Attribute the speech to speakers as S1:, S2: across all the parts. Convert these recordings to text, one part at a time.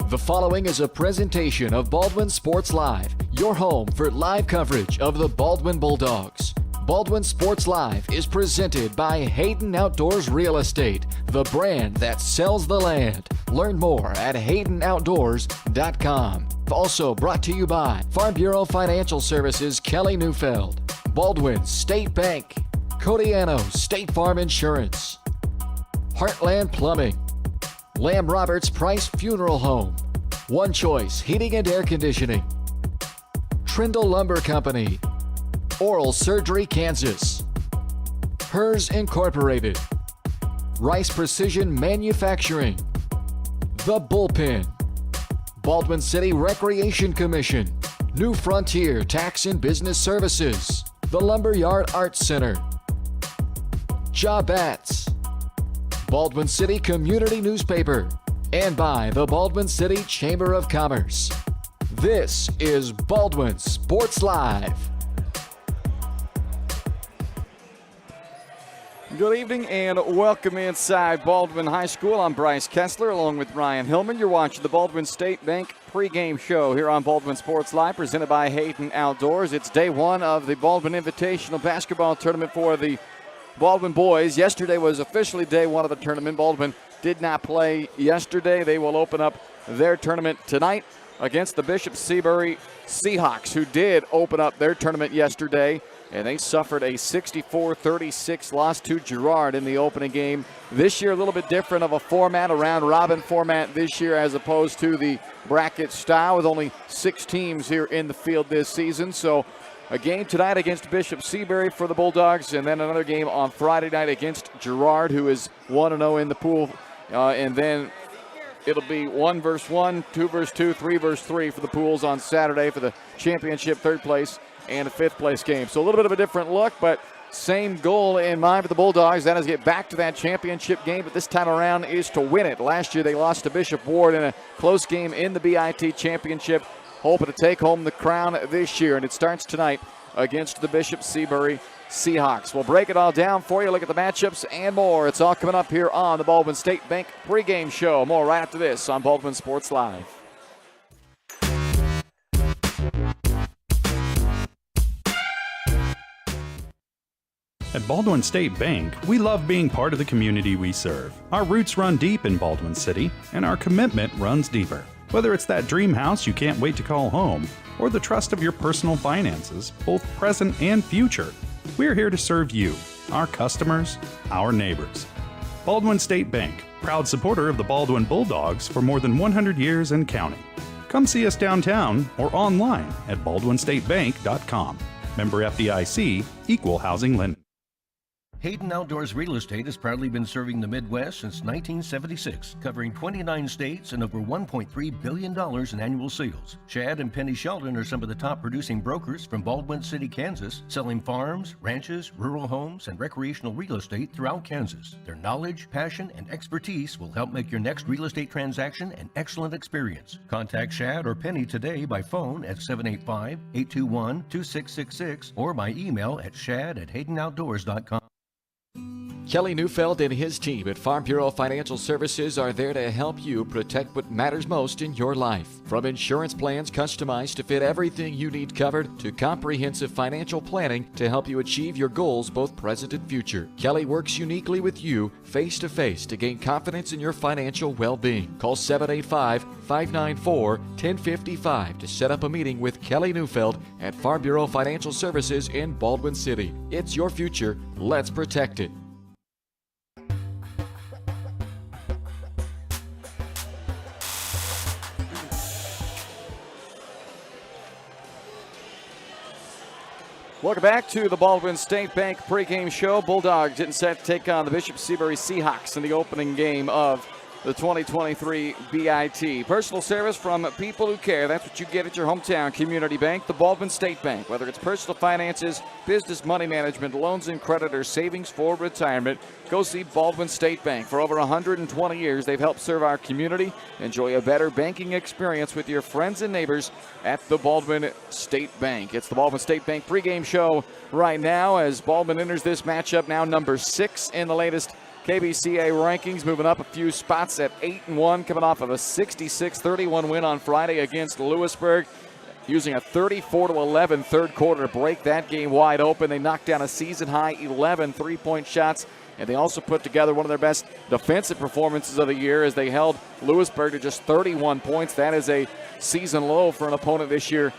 S1: The following is a presentation of Baldwin Sports Live, your home for live coverage of the Baldwin Bulldogs. Baldwin Sports Live is presented by Hayden Outdoors Real Estate, the brand that sells the land. Learn more at HaydenOutdoors.com. Also brought to you by Farm Bureau Financial Services, Kelly Neufeld, Baldwin State Bank, Codiano State Farm Insurance, Heartland Plumbing, Lamb Roberts Price Funeral Home, One Choice Heating and Air Conditioning, Trindle Lumber Company, Oral Surgery Kansas, Hers Incorporated, Rice Precision Manufacturing, The Bullpen, Baldwin City Recreation Commission, New Frontier Tax and Business Services, the Lumberyard Arts Center, Jobats, Baldwin City Community Newspaper, and by the Baldwin City Chamber of Commerce. This is Baldwin Sports Live.
S2: Good evening and welcome inside Baldwin High School. I'm Bryce Kessler along with Ryan Hillman. You're watching the Baldwin State Bank pregame show here on Baldwin Sports Live, presented by Hayden Outdoors. It's day one of the Baldwin Invitational basketball tournament for the Baldwin boys. Yesterday was officially day one of the tournament. Baldwin did not play yesterday. They will open up their tournament tonight against the Bishop Seabury Seahawks, who did open up their tournament yesterday, and they suffered a 64-36 loss to Girard in the opening game. This year, a little bit different of a format, a round-robin format this year as opposed to the bracket style, with only 6 teams here in the field this season. So a game tonight against Bishop Seabury for the Bulldogs, and then another game on Friday night against Girard, who is 1-0 in the pool. And then it'll be 1 versus 1, 2 versus 2, 3 versus 3 for the pools on Saturday for the championship third place and a fifth place game. So a little bit of a different look, but same goal in mind for the Bulldogs. That is to get back to that championship game, but this time around is to win it. Last year they lost to Bishop Ward in a close game in the BIT championship, hoping to take home the crown this year, and it starts tonight against the Bishop Seabury Seahawks. We'll break it all down for you, look at the matchups and more. It's all coming up here on the Baldwin State Bank pregame show. More right after this on Baldwin Sports Live.
S3: At Baldwin State Bank, we love being part of the community we serve. Our roots run deep in Baldwin City, and our commitment runs deeper. Whether it's that dream house you can't wait to call home, or the trust of your personal finances, both present and future, we're here to serve you, our customers, our neighbors. Baldwin State Bank, proud supporter of the Baldwin Bulldogs for more than 100 years and counting. Come see us downtown or online at baldwinstatebank.com. Member FDIC, Equal Housing Lender.
S4: Hayden Outdoors Real Estate has proudly been serving the Midwest since 1976, covering 29 states and over $1.3 billion in annual sales. Shad and Penny Sheldon are some of the top producing brokers from Baldwin City, Kansas, selling farms, ranches, rural homes, and recreational real estate throughout Kansas. Their knowledge, passion, and expertise will help make your next real estate transaction an excellent experience. Contact Shad or Penny today by phone at 785-821-2666 or by email at shad@haydenoutdoors.com.
S1: Kelly Neufeld and his team at Farm Bureau Financial Services are there to help you protect what matters most in your life. From insurance plans customized to fit everything you need covered, to comprehensive financial planning to help you achieve your goals both present and future. Kelly works uniquely with you face-to-face to gain confidence in your financial well-being. Call 785-594-1055 to set up a meeting with Kelly Neufeld at Farm Bureau Financial Services in Baldwin City. It's your future. Let's protect it.
S2: Welcome back to the Baldwin State Bank pregame show. Bulldogs getting set to take on the Bishop Seabury Seahawks in the opening game of the 2023 BIT. Personal service from people who care. That's what you get at your hometown community bank, the Baldwin State Bank. Whether it's personal finances, business money management, loans and credit, or savings for retirement, go see Baldwin State Bank. For over 120 years, they've helped serve our community. Enjoy a better banking experience with your friends and neighbors at the Baldwin State Bank. It's the Baldwin State Bank pregame show right now as Baldwin enters this matchup, now number 6 in the latest KBCA rankings moving up a few spots at 8-1, coming off of a 66-31 win on Friday against Lewisburg, using a 34-11 third quarter to break that game wide open. They knocked down a season-high 11 three-point shots, and they also put together one of their best defensive performances of the year as they held Lewisburg to just 31 points. That is a season low for an opponent this year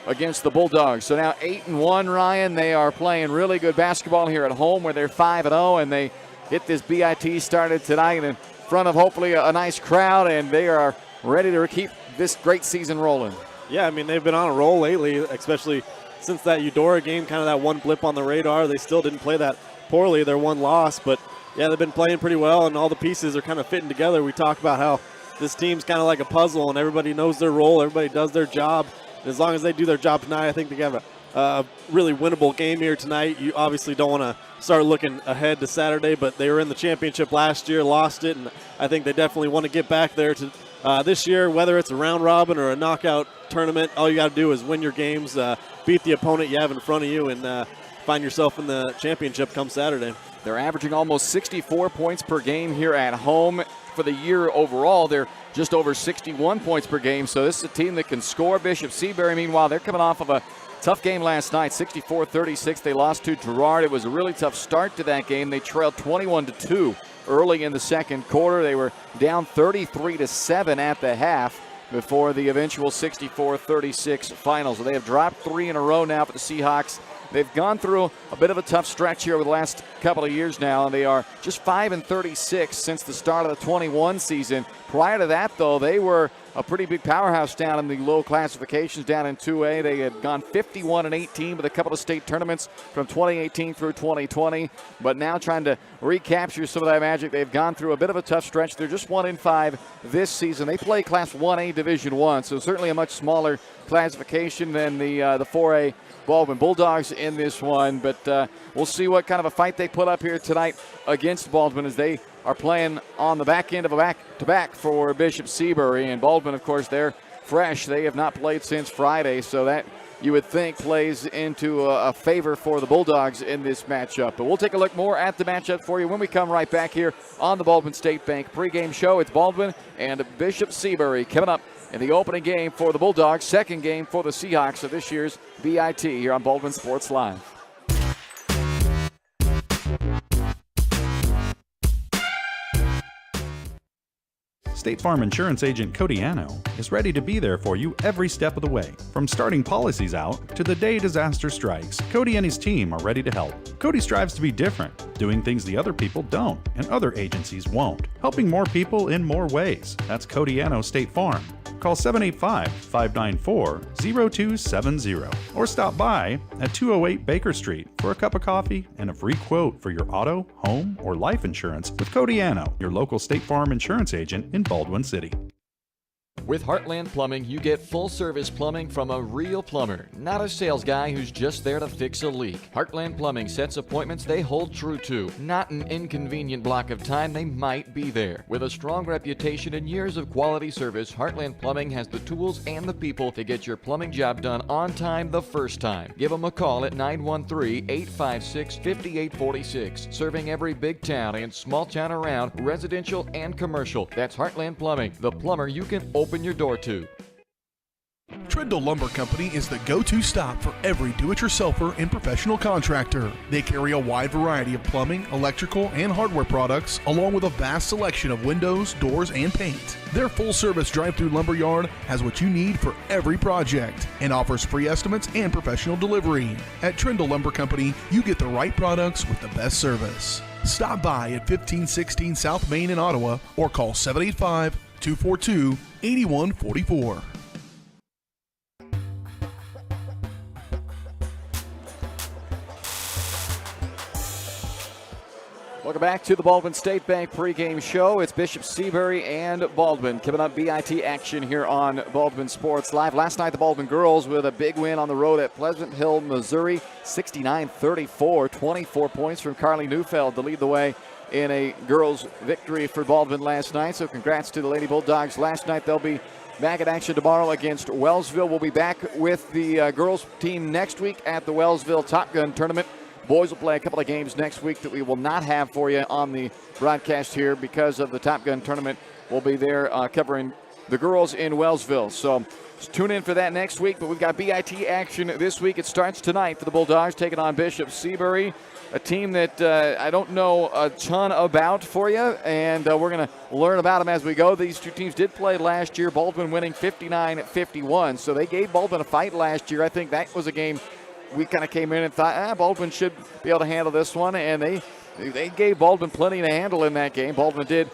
S2: against the Bulldogs. So now 8-1, Ryan. They are playing really good basketball here at home where they're 5-0, and they get this BIT started tonight in front of hopefully a nice crowd, and they are ready to keep this great season rolling.
S5: Yeah, I mean, they've been on a roll lately, especially since that Eudora game, kind of that one blip on the radar. They still didn't play that poorly, their one loss, but yeah, they've been playing pretty well, and all the pieces are kind of fitting together. We talk about how this team's kind of like a puzzle, and everybody knows their role, everybody does their job. As long as they do their job tonight, I think they have a really winnable game here tonight. You obviously don't want to start looking ahead to Saturday, but they were in the championship last year, lost it, and I think they definitely want to get back there to this year. Whether it's a round robin or a knockout tournament, all you got to do is win your games, beat the opponent you have in front of you, and find yourself in the championship come Saturday.
S2: They're averaging almost 64 points per game here at home. For the year overall, they're just over 61 points per game, so this is a team that can score. Bishop Seabury, meanwhile, they're coming off of a tough game last night, 64-36. They lost to Girard. It was a really tough start to that game. They trailed 21-2 early in the second quarter. They were down 33-7 at the half before the eventual 64-36 final. So they have dropped 3 in a row now for the Seahawks. They've gone through a bit of a tough stretch here over the last couple of years now, and they are just 5-36 since the start of the 21 season. Prior to that, though, they were a pretty big powerhouse down in the low classifications down in 2A. They had gone 51-18 with a couple of state tournaments from 2018 through 2020, but now trying to recapture some of that magic. They've gone through a bit of a tough stretch. They're just 1-5 this season. They play Class 1A Division I, so certainly a much smaller classification than the 4A Baldwin Bulldogs in this one, but we'll see what kind of a fight they put up here tonight against Baldwin as they are playing on the back end of a back-to-back for Bishop Seabury. And Baldwin, of course, they're fresh. They have not played since Friday, so that you would think plays into a favor for the Bulldogs in this matchup. But we'll take a look more at the matchup for you when we come right back here on the Baldwin State Bank pregame show. It's Baldwin and Bishop Seabury coming up in the opening game for the Bulldogs, second game for the Seahawks of this year's BIT here on Baldwin Sports Live.
S3: State Farm Insurance Agent Cody Anno is ready to be there for you every step of the way. From starting policies out to the day disaster strikes, Cody and his team are ready to help. Cody strives to be different, doing things the other people don't and other agencies won't, helping more people in more ways. That's Cody Anno State Farm. Call 785-594-0270 or stop by at 208 Baker Street for a cup of coffee and a free quote for your auto, home, or life insurance with Cody Anno, your local State Farm insurance agent in Baldwin City.
S1: With Heartland Plumbing, you get full-service plumbing from a real plumber, not a sales guy who's just there to fix a leak. Heartland Plumbing sets appointments they hold true to, not an inconvenient block of time they might be there. With a strong reputation and years of quality service, Heartland Plumbing has the tools and the people to get your plumbing job done on time the first time. Give them a call at 913-856-5846, serving every big town and small town around, residential and commercial. That's Heartland Plumbing, the plumber you can open your door to.
S6: Trindle Lumber Company is the go-to stop for every do-it-yourselfer and professional contractor. They carry a wide variety of plumbing, electrical, and hardware products, along with a vast selection of windows, doors, and paint. Their full-service drive-through lumber yard has what you need for every project and offers free estimates and professional delivery. At Trindle Lumber Company, you get the right products with the best service. Stop by at 1516 South Main in Ottawa or call 785-242-8144.
S2: Welcome back to the Baldwin State Bank pregame show. It's Bishop Seabury and Baldwin coming up BIT action here on Baldwin Sports Live. Last night, the Baldwin girls with a big win on the road at Pleasant Hill, Missouri, 69-34, 24 points from Carly Neufeld to lead the way in a girls' victory for Baldwin last night. So congrats to the Lady Bulldogs last night. They'll be back in action tomorrow against Wellsville. We'll be back with the girls team next week at the Wellsville Top Gun tournament. Boys will play a couple of games next week that we will not have for you on the broadcast here because of the Top Gun tournament. We'll be there covering the girls in Wellsville. So tune in for that next week. But we've got BIT action this week. It starts tonight for the Bulldogs taking on Bishop Seabury, a team that I don't know a ton about for you, and we're going to learn about them as we go. These two teams did play last year, Baldwin winning 59-51. So they gave Baldwin a fight last year. I think that was a game we kind of came in and thought, Baldwin should be able to handle this one, and they gave Baldwin plenty to handle in that game. Baldwin did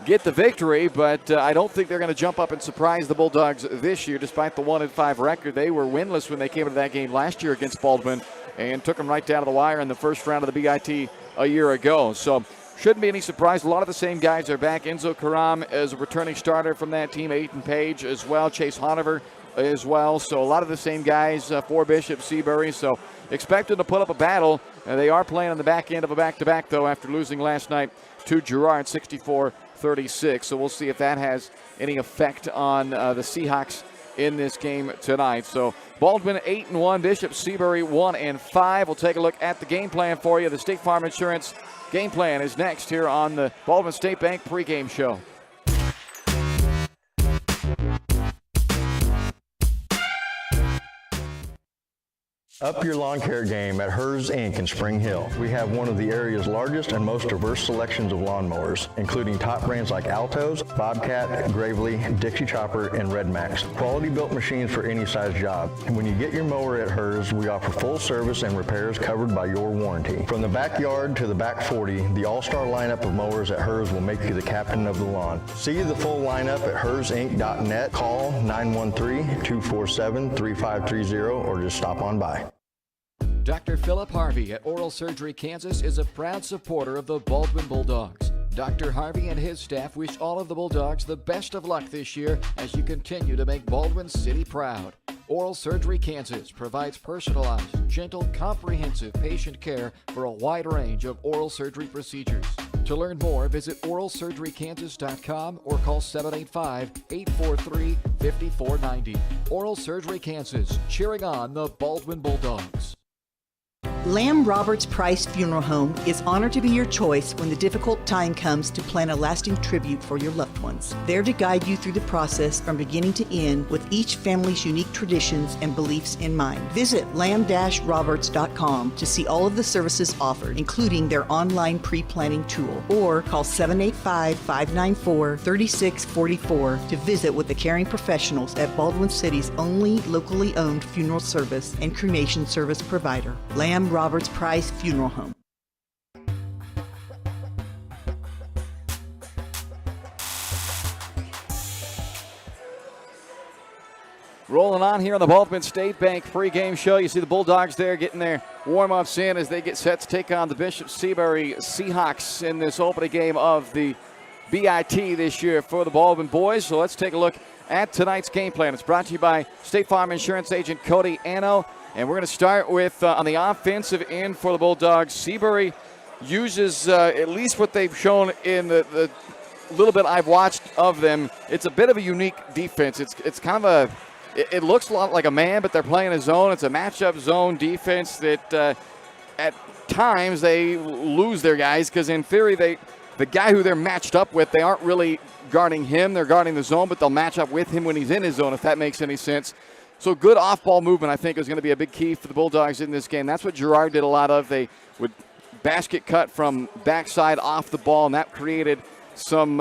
S2: get the victory, but I don't think they're going to jump up and surprise the Bulldogs this year. Despite the 1-5 record, they were winless when they came into that game last year against Baldwin and took them right down to the wire in the first round of the BIT a year ago. So shouldn't be any surprise. A lot of the same guys are back. Enzo Karam is a returning starter from that team. Aiden Page as well. Chase Honover as well. So a lot of the same guys for Bishop Seabury. So expect them to put up a battle. They are playing on the back end of a back-to-back, though, after losing last night to Girard 64-36. So we'll see if that has any effect on the Seahawks in this game tonight. So Baldwin 8-1, Bishop Seabury 1-5. We'll take a look at the game plan for you. The State Farm Insurance game plan is next here on the Baldwin State Bank pregame show.
S7: Up your lawn care game at Hers Inc. in Spring Hill. We have one of the area's largest and most diverse selections of lawnmowers, including top brands like Altos, Bobcat, Gravely, Dixie Chopper, and Red Max. Quality built machines for any size job. And when you get your mower at Hers, we offer full service and repairs covered by your warranty. From the backyard to the back 40, the all-star lineup of mowers at Hers will make you the captain of the lawn. See the full lineup at hersinc.net. Call 913-247-3530 or just stop on by.
S1: Dr. Philip Harvey at Oral Surgery Kansas is a proud supporter of the Baldwin Bulldogs. Dr. Harvey and his staff wish all of the Bulldogs the best of luck this year as you continue to make Baldwin City proud. Oral Surgery Kansas provides personalized, gentle, comprehensive patient care for a wide range of oral surgery procedures. To learn more, visit oralsurgerykansas.com or call 785-843-5490. Oral Surgery Kansas, cheering on the Baldwin Bulldogs.
S8: Lamb Roberts Price Funeral Home is honored to be your choice when the difficult time comes to plan a lasting tribute for your loved ones. There to guide you through the process from beginning to end with each family's unique traditions and beliefs in mind. Visit lamb-roberts.com to see all of the services offered, including their online pre-planning tool, or call 785-594-3644 to visit with the caring professionals at Baldwin City's only locally owned funeral service and cremation service provider, Lamb Roberts Price Funeral Home.
S2: Rolling on here on the Baldwin State Bank pregame show. You see the Bulldogs there getting their warm-ups in as they get set to take on the Bishop Seabury Seahawks in this opening game of the BIT this year for the Baldwin boys. So let's take a look at tonight's game plan. It's brought to you by State Farm Insurance agent Cody Anno. And we're going to start with on the offensive end for the Bulldogs. Seabury uses at least what they've shown in the little bit I've watched of them. It's a bit of a unique defense. It's kind of it looks a lot like a man, but they're playing a zone. It's a matchup zone defense that at times they lose their guys because in theory the guy who they're matched up with, they aren't really guarding him. They're guarding the zone, but they'll match up with him when he's in his zone, if that makes any sense. So good off-ball movement, I think, is going to be a big key for the Bulldogs in this game. That's what Girard did a lot of. They would basket cut from backside off the ball, and that created some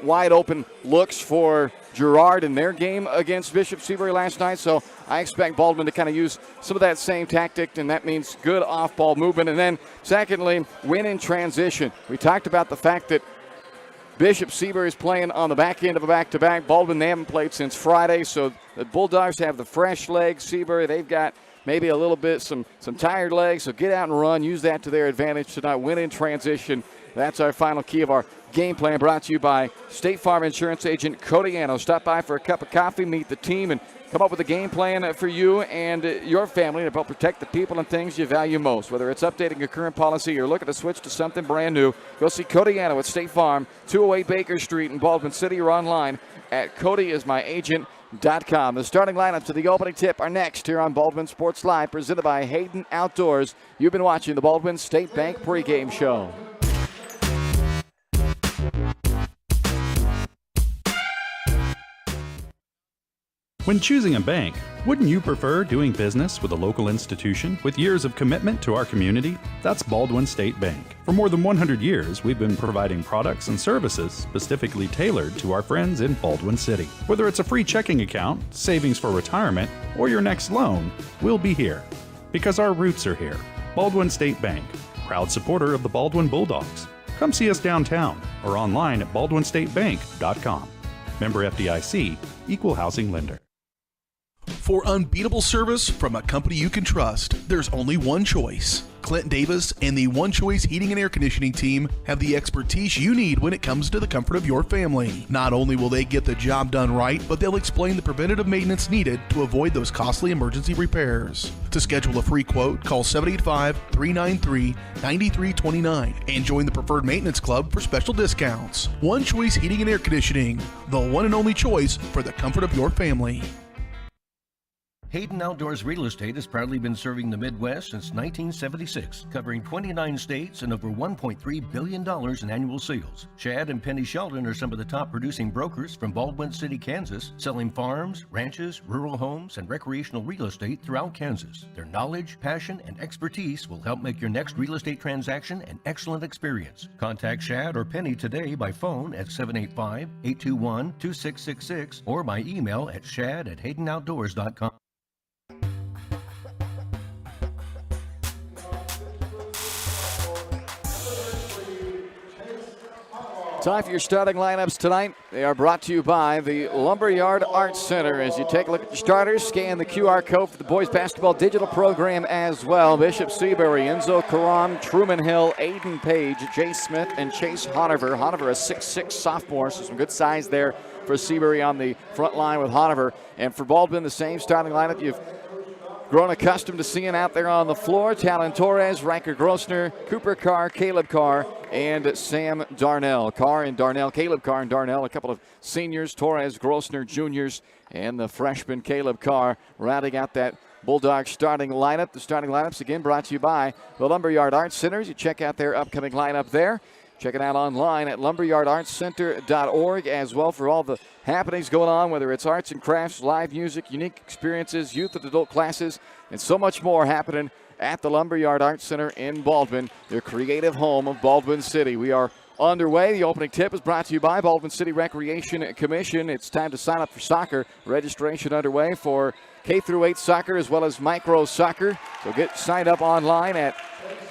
S2: wide-open looks for Girard in their game against Bishop Seabury last night. So I expect Baldwin to kind of use some of that same tactic, and that means good off-ball movement. And then, secondly, win in transition. We talked about the fact that Bishop Seabury is playing on the back end of a back-to-back. Baldwin, they haven't played since Friday, so the Bulldogs have the fresh legs. Seabury, they've got maybe a little bit some tired legs, so get out and run. Use that to their advantage tonight. Win in transition. That's our final key of our game plan, brought to you by State Farm Insurance agent Cody Anno. Stop by for a cup of coffee, meet the team, and come up with a game plan for you and your family to help protect the people and things you value most. Whether it's updating your current policy or looking to switch to something brand new, go see Cody Anno at State Farm, 208 Baker Street in Baldwin City, or online at codyismyagent.com. PregameShow.com. The starting lineups to the opening tip are next here on Baldwin Sports Live, presented by Hayden Outdoors. You've been watching the Baldwin State Bank pregame show.
S3: When choosing a bank, wouldn't you prefer doing business with a local institution with years of commitment to our community? That's Baldwin State Bank. For more than 100 years, we've been providing products and services specifically tailored to our friends in Baldwin City. Whether it's a free checking account, savings for retirement, or your next loan, we'll be here. Because our roots are here. Baldwin State Bank, proud supporter of the Baldwin Bulldogs. Come see us downtown or online at baldwinstatebank.com. Member FDIC, Equal Housing Lender.
S6: For unbeatable service from a company you can trust, there's only one choice. Clint Davis and the One Choice Heating and Air Conditioning team have the expertise you need when it comes to the comfort of your family. Not only will they get the job done right, but they'll explain the preventative maintenance needed to avoid those costly emergency repairs. To schedule a free quote, call 785-393-9329 and join the Preferred Maintenance Club for special discounts. One Choice Heating and Air Conditioning, the one and only choice for the comfort of your family.
S4: Hayden Outdoors Real Estate has proudly been serving the Midwest since 1976, covering 29 states and over $1.3 billion in annual sales. Chad and Penny Sheldon are some of the top producing brokers from Baldwin City, Kansas, selling farms, ranches, rural homes, and recreational real estate throughout Kansas. Their knowledge, passion, and expertise will help make your next real estate transaction an excellent experience. Contact Chad or Penny today by phone at 785-821-2666 or by email at shad@haydenoutdoors.com.
S2: Time for your starting lineups tonight. They are brought to you by the Lumberyard Arts Center. As you take a look at your starters, scan the QR code for the boys basketball digital program as well. Bishop Seabury, Enzo Karam, Truman Hill, Aiden Page, Jay Smith, and Chase Honiver. Honiver, a 6'6 sophomore, so some good size there for Seabury on the front line with Honiver. And for Baldwin, the same starting lineup you've grown accustomed to seeing out there on the floor. Talon Torres, Riker Grossner, Cooper Carr, Caleb Carr, and Sam Darnell. Carr and Darnell, Caleb Carr and Darnell, a couple of seniors, Torres, Grossner, juniors, and the freshman Caleb Carr rounding out that Bulldogs starting lineup. The starting lineups, again, brought to you by the Lumberyard Arts Centers. You check out their upcoming lineup there. Check it out online at lumberyardartscenter.org as well for all the happenings going on, whether it's arts and crafts, live music, unique experiences, youth and adult classes, and so much more happening at the Lumberyard Arts Center in Baldwin, their creative home of Baldwin City. We are underway. The opening tip is brought to you by Baldwin City Recreation Commission. It's time to sign up for soccer. Registration underway for K-8 soccer as well as micro soccer. So get signed up online at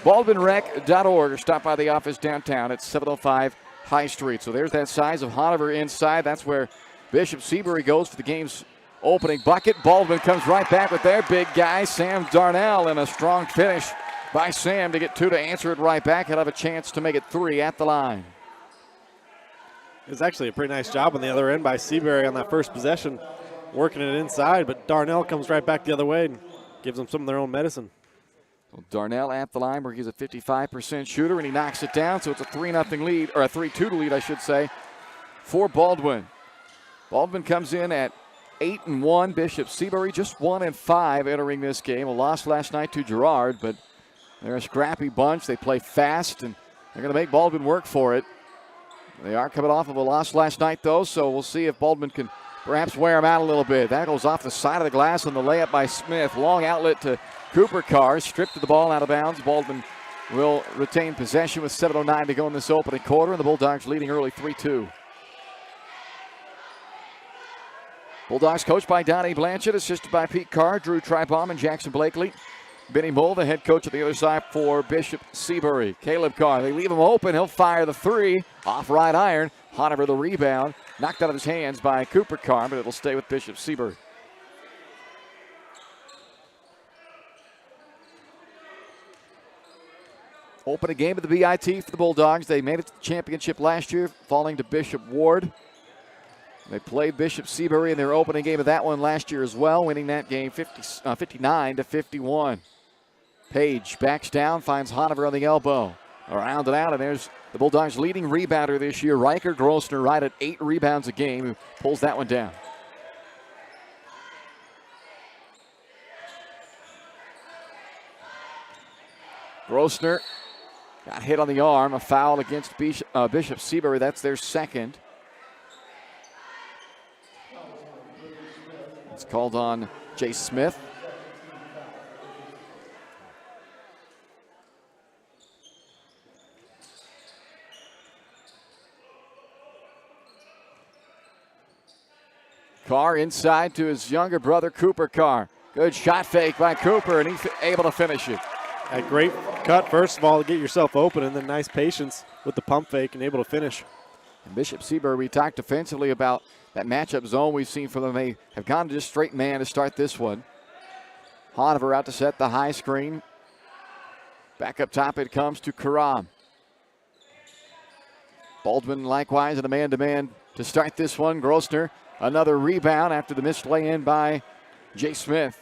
S2: baldwinrec.org or stop by the office downtown at 705 High Street. So there's that size of Honiver inside. That's where Bishop Seabury goes for the game's opening bucket. Baldwin comes right back with their big guy, Sam Darnell, and a strong finish by Sam to get two to answer it right back. He'll have a chance to make it three at the line.
S5: It was actually a pretty nice job on the other end by Seabury on that first possession, working it inside, but Darnell comes right back the other way and gives them some of their own medicine.
S2: Well, Darnell at the line where he's a 55% shooter, and he knocks it down, so it's a 3-0 lead, or a 3-2 lead, I should say, for Baldwin. Baldwin comes in at 8-1. Bishop Seabury just 1-5 entering this game. A loss last night to Girard, but they're a scrappy bunch. They play fast, and they're going to make Baldwin work for it. They are coming off of a loss last night, though, so we'll see if Baldwin can perhaps wear them out a little bit. That goes off the side of the glass on the layup by Smith. Long outlet to Cooper Carr. Stripped the ball out of bounds. Baldwin will retain possession with 7:09 to go in this opening quarter, and the Bulldogs leading early 3-2. Bulldogs coached by Donnie Blanchett, assisted by Pete Carr, Drew Tribaum, and Jackson Blakely. Benny Mull, the head coach at the other side for Bishop Seabury. Caleb Carr, they leave him open. He'll fire the three off right iron. Honiver the rebound. Knocked out of his hands by Cooper Carr, but it'll stay with Bishop Seabury. Opening game of the BIT for the Bulldogs. They made it to the championship last year, falling to Bishop Ward. They played Bishop Seabury in their opening game of that one last year as well, winning that game 59-51. Page backs down, finds Honiver on the elbow. Around and out, and there's the Bulldogs' leading rebounder this year, Riker Grossner, right at 8 rebounds a game, who pulls that one down. Grossner got hit on the arm. A foul against Bishop Seabury. That's their second. It's called on Jay Smith. Carr inside to his younger brother, Cooper Carr. Good shot fake by Cooper, and he's able to finish it.
S5: A great cut, first of all, to get yourself open, and then nice patience with the pump fake and able to finish.
S2: And Bishop Seabury, we talked defensively about that matchup zone we've seen from them. They have gone to just straight man to start this one. Hanover out to set the high screen. Back up top it comes to Karam. Baldwin likewise in a man-to-man to start this one. Grossner, another rebound after the missed lay-in by Jay Smith.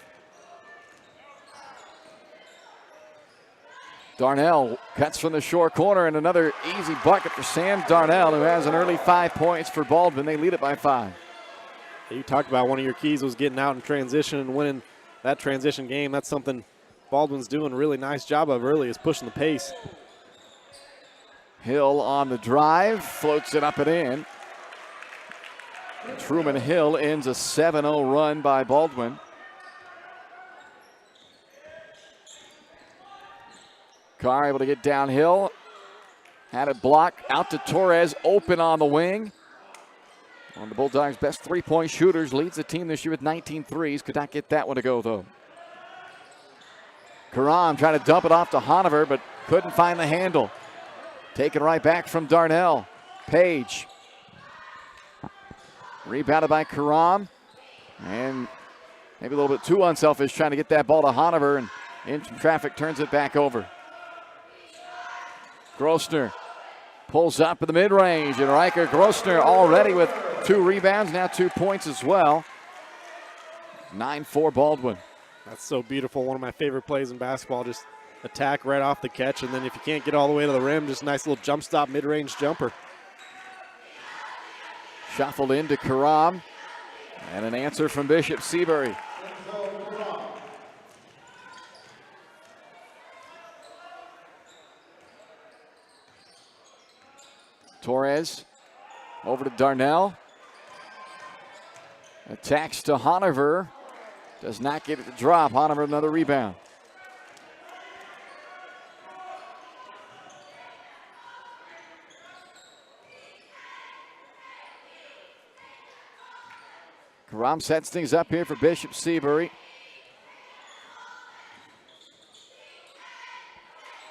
S2: Darnell cuts from the short corner, and another easy bucket for Sam Darnell, who has an early 5 points for Baldwin. They lead it by 5.
S5: You talked about one of your keys was getting out in transition and winning that transition game. That's something Baldwin's doing a really nice job of early, is pushing the pace.
S2: Hill on the drive, floats it up and in. Truman Hill ends a 7-0 run by Baldwin. Carr able to get downhill. Had it blocked out to Torres, open on the wing. One of the Bulldogs' best three-point shooters, leads the team this year with 19 threes. Could not get that one to go, though. Karam trying to dump it off to Hanover, but couldn't find the handle. Taken right back from Darnell. Page. Rebounded by Karam. And maybe a little bit too unselfish trying to get that ball to Hanover, and in some traffic turns it back over. Grossner pulls up in the mid-range, and Riker Grossner already with 2 rebounds, now 2 points as well. 9-4 Baldwin.
S5: That's so beautiful. One of my favorite plays in basketball, just attack right off the catch, and then if you can't get all the way to the rim, just a nice little jump stop mid-range jumper.
S2: Shuffled into Karam, and an answer from Bishop Seabury. Torres over to Darnell. Attacks to Hanover. Does not get it to drop. Hanover another rebound. Karam sets things up here for Bishop Seabury.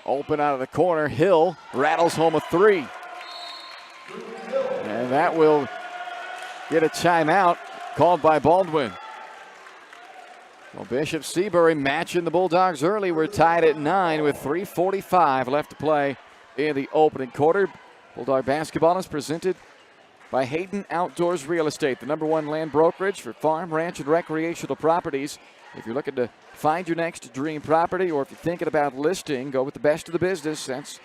S2: Open out of the corner. Hill rattles home a 3. And that will get a timeout called by Baldwin. Well, Bishop Seabury matching the Bulldogs early. We're tied at 9 with 3:45 left to play in the opening quarter. Bulldog basketball is presented by Hayden Outdoors Real Estate, the #1 land brokerage for farm, ranch, and recreational properties. If you're looking to find your next dream property, or if you're thinking about listing, go with the best of the business. That's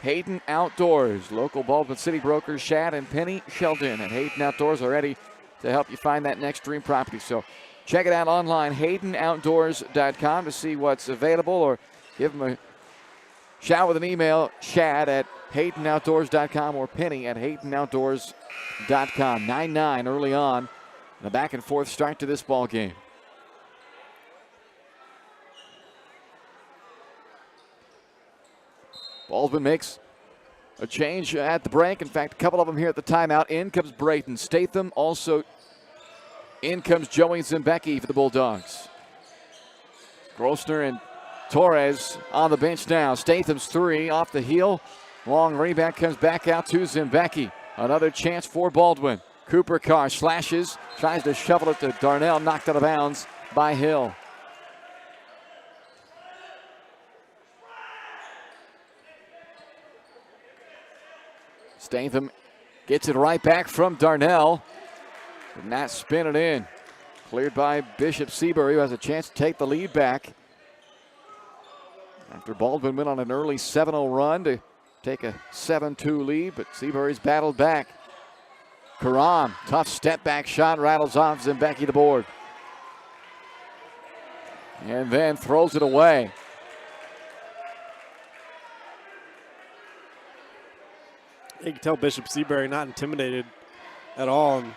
S2: Hayden Outdoors. Local Baldwin City brokers Shad and Penny Sheldon at Hayden Outdoors are ready to help you find that next dream property. So check it out online, HaydenOutdoors.com, to see what's available, or give them a shout with an email, Shad at HaydenOutdoors.com or Penny at HaydenOutdoors.com. 9-9 early on, and a back and forth start to this ball game. Baldwin makes a change at the break. In fact, a couple of them here at the timeout. In comes Brayton Statham. Also, in comes Joey Zimbecki for the Bulldogs. Grossner and Torres on the bench now. Statham's 3 off the heel. Long rebound comes back out to Zimbecki. Another chance for Baldwin. Cooper Carr slashes, tries to shovel it to Darnell, knocked out of bounds by Hill. Statham gets it right back from Darnell. Did not spin it in. Cleared by Bishop Seabury, who has a chance to take the lead back. After Baldwin went on an early 7-0 run to take a 7-2 lead, but Seabury's battled back. Karam, tough step back shot, rattles off Zimbecki the board. And then throws it away.
S5: You can tell Bishop Seabury not intimidated at all. And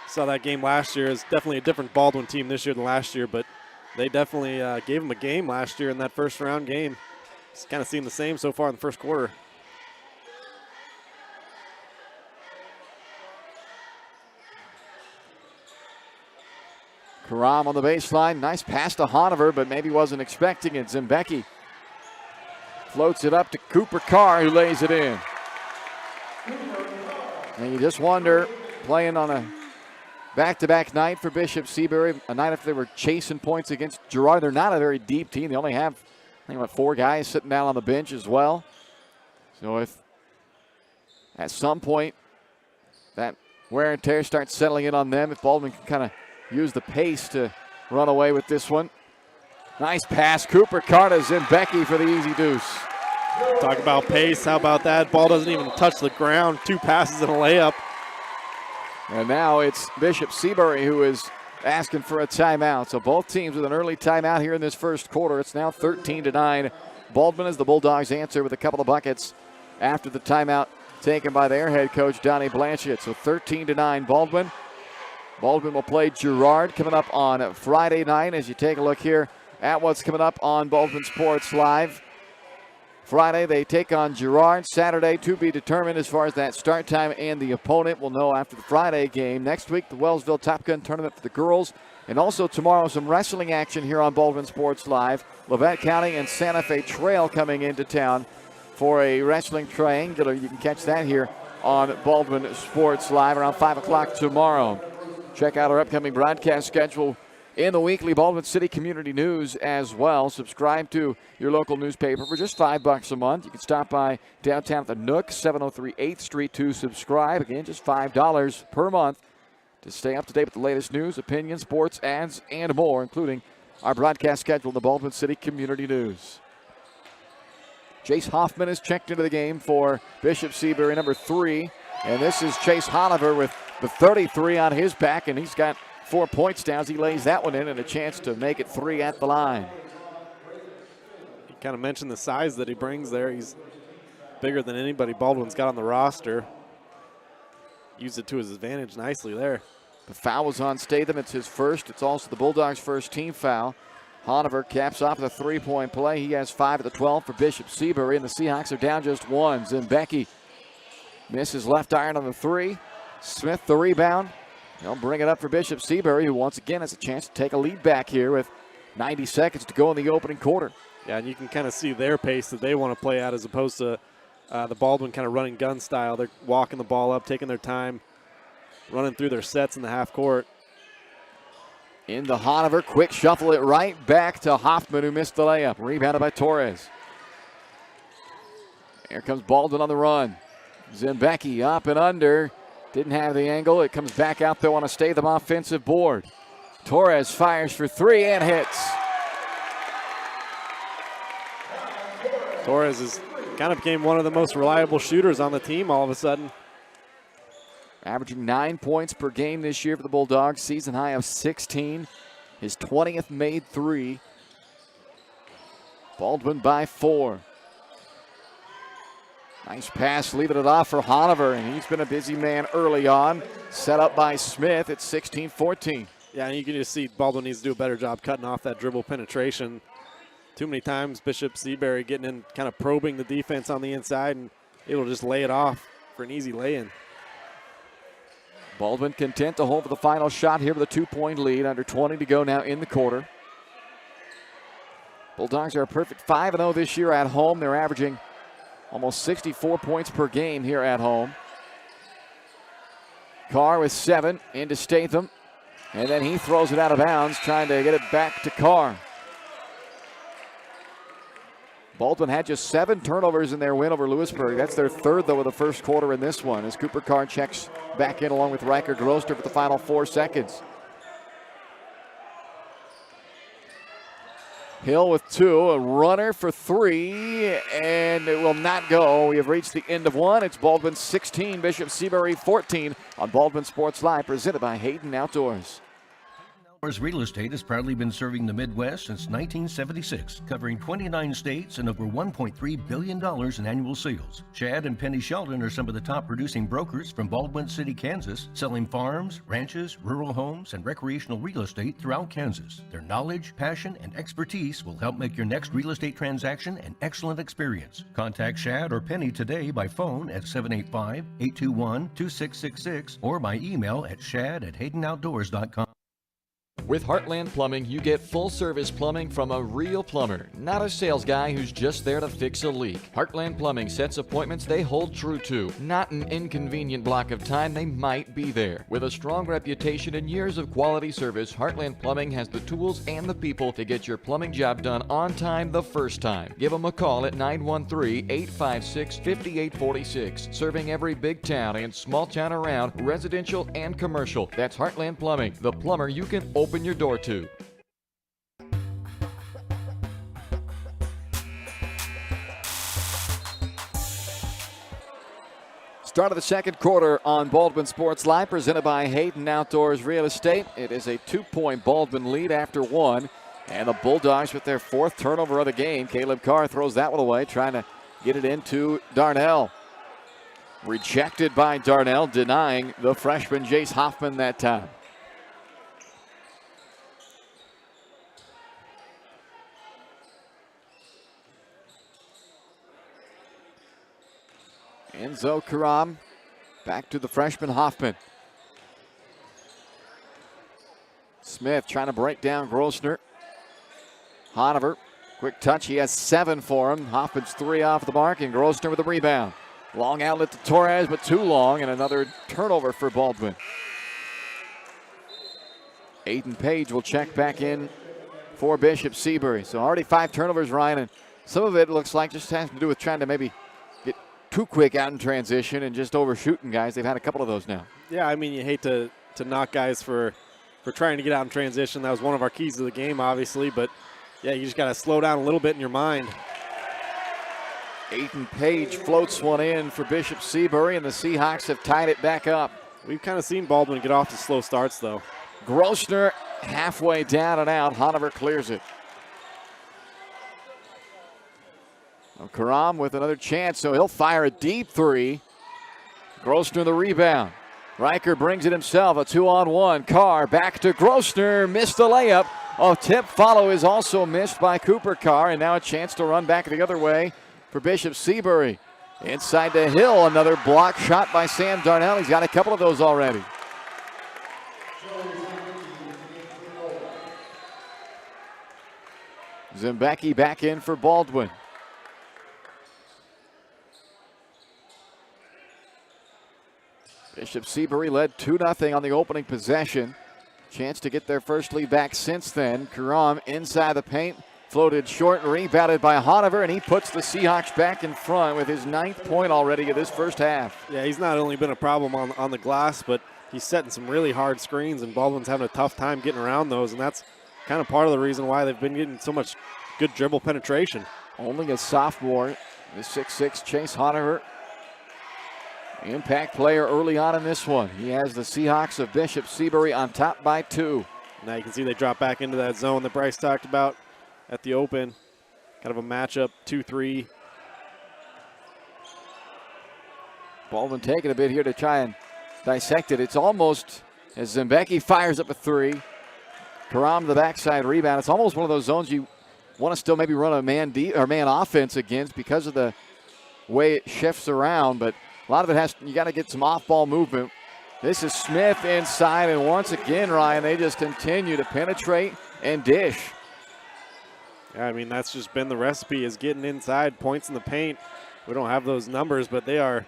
S5: saw that game last year. It's definitely a different Baldwin team this year than last year, but they definitely gave them a game last year in that first round game. It's kind of seen the same so far in the first quarter.
S2: Karam on the baseline. Nice pass to Hanover, but maybe wasn't expecting it. Zembecki floats it up to Cooper Carr, who lays it in. And you just wonder, playing on a back-to-back night for Bishop Seabury, a night if they were chasing points against Girard. They're not a very deep team. They only have, I think, about 4 guys sitting down on the bench as well. So if at some point that wear and tear starts settling in on them, if Baldwin can kind of use the pace to run away with this one. Nice pass, Cooper Carr to Zembecki for the easy deuce.
S5: Talk about pace. How about that? Ball doesn't even touch the ground. 2 passes and a layup.
S2: And now it's Bishop Seabury who is asking for a timeout. So both teams with an early timeout here in this first quarter. It's now 13-9. Baldwin as the Bulldogs answer with a couple of buckets after the timeout taken by their head coach, Donnie Blanchett. So 13-9 Baldwin. Baldwin will play Girard coming up on Friday night as you take a look here at what's coming up on Baldwin Sports Live. Friday, they take on Girard. Saturday, to be determined as far as that start time and the opponent. We'll know after the Friday game. Next week, the Wellsville Top Gun tournament for the girls. And also tomorrow, some wrestling action here on Baldwin Sports Live. Levette County and Santa Fe Trail coming into town for a wrestling triangular. You can catch that here on Baldwin Sports Live around 5 o'clock tomorrow. Check out our upcoming broadcast schedule in the weekly Baldwin City Community News as well. Subscribe to your local newspaper for just $5 a month. You can stop by downtown at the Nook, 703 8th Street to subscribe. Again, just $5 per month to stay up to date with the latest news, opinions, sports, ads, and more, including our broadcast schedule in the Baldwin City Community News. Chase Hoffman is checked into the game for Bishop Seabury, number 3. And this is Chase Hanover with the 33 on his back, and he's got 4 points down as he lays that one in and a chance to make it 3 at the line.
S5: You kind of mentioned the size that he brings there. He's bigger than anybody Baldwin's got on the roster. Used it to his advantage nicely there.
S2: The foul was on Statham. It's his first. It's also the Bulldogs' first team foul. Hanover caps off the 3-point play. He has 5 at the 12 for Bishop Seabury, and the Seahawks are down just 1. Zembecki misses left iron on the 3. Smith the rebound. They'll bring it up for Bishop Seabury, who once again has a chance to take a lead back here with 90 seconds to go in the opening quarter.
S5: Yeah, and you can kind of see their pace that they want to play at as opposed to the Baldwin kind of running gun style. They're walking the ball up, taking their time, running through their sets in the half court.
S2: Into Hanover, quick shuffle it right back to Hoffman, who missed the layup. Rebounded by Torres. Here comes Baldwin on the run. Zembecki up and under. Didn't have the angle. It comes back out, though, on a Statham offensive board. Torres fires for 3 and hits.
S5: Torres has kind of became one of the most reliable shooters on the team all of a sudden.
S2: Averaging 9 points per game this year for the Bulldogs. Season high of 16. His 20th made 3. Baldwin by 4. Nice pass, leaving it off for Hanover, and he's been a busy man early on. Set up by Smith at 16-14.
S5: Yeah, and you can just see Baldwin needs to do a better job cutting off that dribble penetration. Too many times Bishop Seabury getting in, kind of probing the defense on the inside, and it'll just lay it off for an easy lay-in.
S2: Baldwin content to hold for the final shot here with a 2-point lead. Under 20 to go now in the quarter. Bulldogs are a perfect 5-0 this year at home. They're averaging almost 64 points per game here at home. Carr with 7 into Statham. And then he throws it out of bounds, trying to get it back to Carr. Baldwin had just 7 turnovers in their win over Lewisburg. That's their 3rd, though, of the first quarter in this one, as Cooper Carr checks back in along with Riker Grosser for the final 4 seconds. Hill with 2, a runner for 3, and it will not go. We have reached the end of 1. It's Baldwin 16, Bishop Seabury 14 on Baldwin Sports Live, presented by Hayden Outdoors.
S4: Real Estate has proudly been serving the Midwest since 1976, covering 29 states and over $1.3 billion in annual sales. Shad and Penny Sheldon are some of the top producing brokers from Baldwin City, Kansas, selling farms, ranches, rural homes, and recreational real estate throughout Kansas. Their knowledge, passion, and expertise will help make your next real estate transaction an excellent experience. Contact Shad or Penny today by phone at 785-821-2666 or by email at shad@haydenoutdoors.com.
S1: With Heartland Plumbing, you get full-service plumbing from a real plumber, not a sales guy who's just there to fix a leak. Heartland Plumbing sets appointments they hold true to, not an inconvenient block of time they might be there. With a strong reputation and years of quality service, Heartland Plumbing has the tools and the people to get your plumbing job done on time the first time. Give them a call at 913-856-5846, serving every big town and small town around, residential and commercial. That's Heartland Plumbing, the plumber you can open your door to.
S2: Start of the second quarter on Baldwin Sports Live, presented by Hayden Outdoors Real Estate. It is a 2-point Baldwin lead after one, and the Bulldogs with their fourth turnover of the game. Caleb Carr throws that one away, trying to get it into Darnell. Rejected by Darnell, denying the freshman Jace Hoffman that time. Enzo Karam back to the freshman Hoffman. Smith trying to break down Grossner. Hanover, quick touch. He has 7 for him. Hoffman's 3 off the mark, and Grossner with the rebound. Long outlet to Torres, but too long, and another turnover for Baldwin. Aiden Page will check back in for Bishop Seabury. So already 5 turnovers, Ryan, and some of it looks like just has to do with trying to maybe get too quick out in transition and just overshooting guys. They've had a couple of those now.
S5: Yeah, I mean, you hate to knock guys for trying to get out in transition. That was one of our keys to the game, obviously, but yeah, you just got to slow down a little bit in your mind.
S2: Aiden Page floats one in for Bishop Seabury, and the Seahawks have tied it back up.
S5: We've kind of seen Baldwin get off to slow starts, though.
S2: Grossner halfway down and out. Hanover clears it. Karam with another chance, so he'll fire a deep 3. Grossner the rebound. Riker brings it himself, a 2-on-1. Carr back to Grossner, missed the layup. A tip follow is also missed by Cooper Carr, and now a chance to run back the other way for Bishop Seabury. Inside to Hill, another block shot by Sam Darnell. He's got a couple of those already. Zembecki back in for Baldwin. Bishop Seabury led 2-0 on the opening possession. Chance to get their first lead back since then. Karam inside the paint, floated short, rebounded by Hanover, and he puts the Seahawks back in front with his 9th point already of this first half.
S5: Yeah, he's not only been a problem on the glass, but he's setting some really hard screens, and Baldwin's having a tough time getting around those, and that's kind of part of the reason why they've been getting so much good dribble penetration.
S2: Only a sophomore, the 6'6" Chase Hanover. Impact player early on in this one. He has the Seahawks of Bishop Seabury on top by 2.
S5: Now you can see they drop back into that zone that Bryce talked about at the open. Kind of a matchup, 2-3.
S2: Baldwin taking a bit here to try and dissect it. It's almost, as Zembecki fires up a 3. Karam the backside rebound. It's almost one of those zones you want to still maybe run a man offense against because of the way it shifts around, but a lot of it you got to get some off-ball movement. This is Smith inside, and once again, Ryan, they just continue to penetrate and dish.
S5: Yeah, I mean, that's just been the recipe, is getting inside, points in the paint. We don't have those numbers, but they are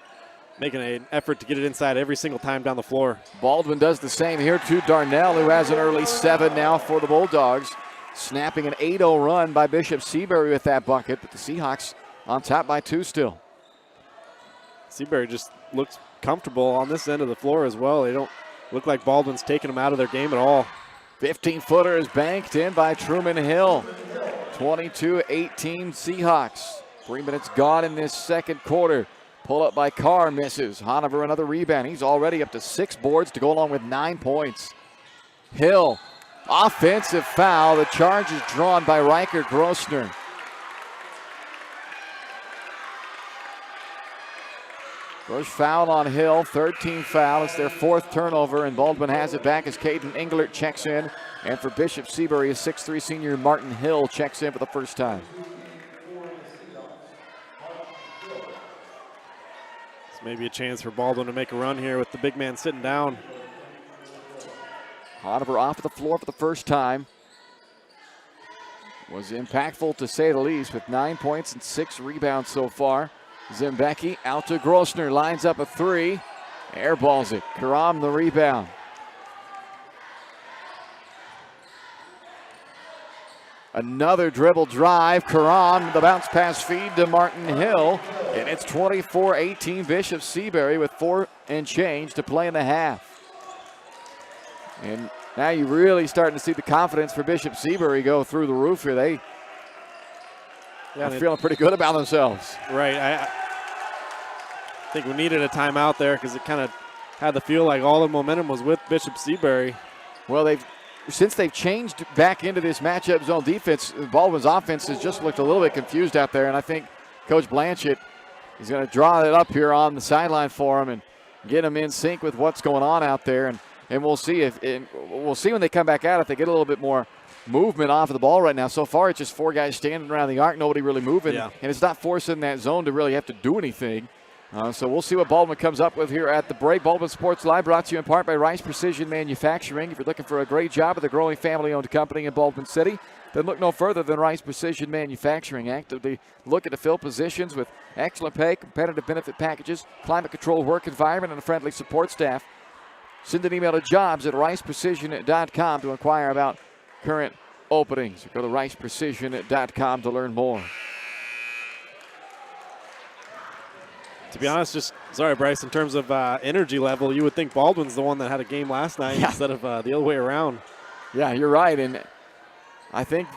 S5: making an effort to get it inside every single time down the floor.
S2: Baldwin does the same here to Darnell, who has an early 7 now for the Bulldogs. Snapping an 8-0 run by Bishop Seabury with that bucket, but the Seahawks on top by 2 still.
S5: Seabury just looks comfortable on this end of the floor as well. They don't look like Baldwin's taking them out of their game at all.
S2: 15-footer is banked in by Truman Hill. 22-18 Seahawks. 3 minutes gone in this second quarter. Pull up by Carr, misses. Hanover another rebound. He's already up to 6 boards to go along with 9 points. Hill Offensive foul. The charge is drawn by Riker Grossner. First foul on Hill, 13 foul. It's their 4th turnover, and Baldwin has it back as Caden Englert checks in. And for Bishop Seabury, a 6'3 senior Martin Hill checks in for the first time.
S5: It's maybe a chance for Baldwin to make a run here with the big man sitting down.
S2: Oliver off the floor for the first time. Was impactful to say the least with 9 points and 6 rebounds so far. Zimbecki out to Grossner, lines up a 3. Airballs it. Karam the rebound. Another dribble drive. Karam, the bounce pass feed to Martin Hill. And it's 24-18 Bishop Seabury with 4 and change to play in the half. And now you're really starting to see the confidence for Bishop Seabury go through the roof here. They are feeling pretty good about themselves.
S5: Right. I think we needed a timeout there because it kind of had the feel like all the momentum was with Bishop Seabury.
S2: Well, since they've changed back into this matchup zone defense, Baldwin's offense has just looked a little bit confused out there, and I think Coach Blanchett is going to draw it up here on the sideline for him and get them in sync with what's going on out there. And we'll see we'll see when they come back out if they get a little bit more movement off of the ball right now. So far, it's just 4 guys standing around the arc, nobody really moving, and it's not forcing that zone to really have to do anything. So we'll see what Baldwin comes up with here at the break. Baldwin Sports Live brought to you in part by Rice Precision Manufacturing. If you're looking for a great job with a growing family-owned company in Baldwin City, then look no further than Rice Precision Manufacturing. Actively looking to fill positions with excellent pay, competitive benefit packages, climate-controlled work environment, and a friendly support staff. Send an email to jobs@riceprecision.com to inquire about current openings. Go to riceprecision.com to learn more.
S5: To be honest, sorry, Bryce, in terms of energy level, you would think Baldwin's the one that had a game last night instead of the other way around.
S2: Yeah, you're right. And I think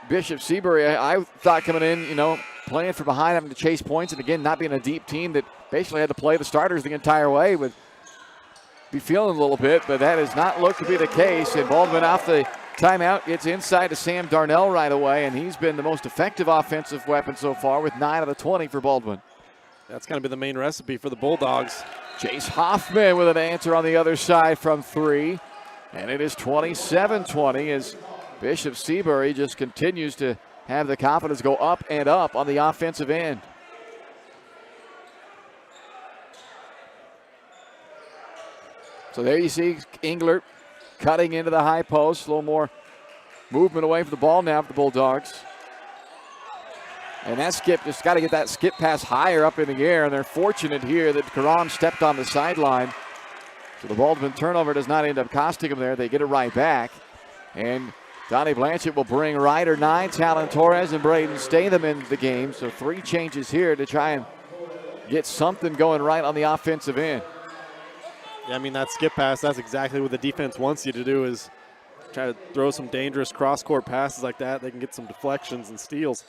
S2: Bishop Seabury, I thought coming in, playing from behind, having to chase points, and again, not being a deep team that basically had to play the starters the entire way, would be feeling a little bit, but that has not looked to be the case. And Baldwin off the timeout gets inside to Sam Darnell right away, and he's been the most effective offensive weapon so far with 9 of the 20 for Baldwin.
S5: That's going to be the main recipe for the Bulldogs.
S2: Jace Hoffman with an answer on the other side from 3. And it is 27-20 as Bishop Seabury just continues to have the confidence go up and up on the offensive end. So there you see Englert cutting into the high post. A little more movement away from the ball now for the Bulldogs. And that skip, just got to get that skip pass higher up in the air. And they're fortunate here that Karam stepped on the sideline. So the Baldwin turnover does not end up costing them there. They get it right back. And Donnie Blanchett will bring Ryder 9, Talon Torres, and Braden Statham into the game. So 3 changes here to try and get something going right on the offensive end.
S5: Yeah, I mean, that skip pass, that's exactly what the defense wants you to do, is try to throw some dangerous cross-court passes like that. They can get some deflections and steals.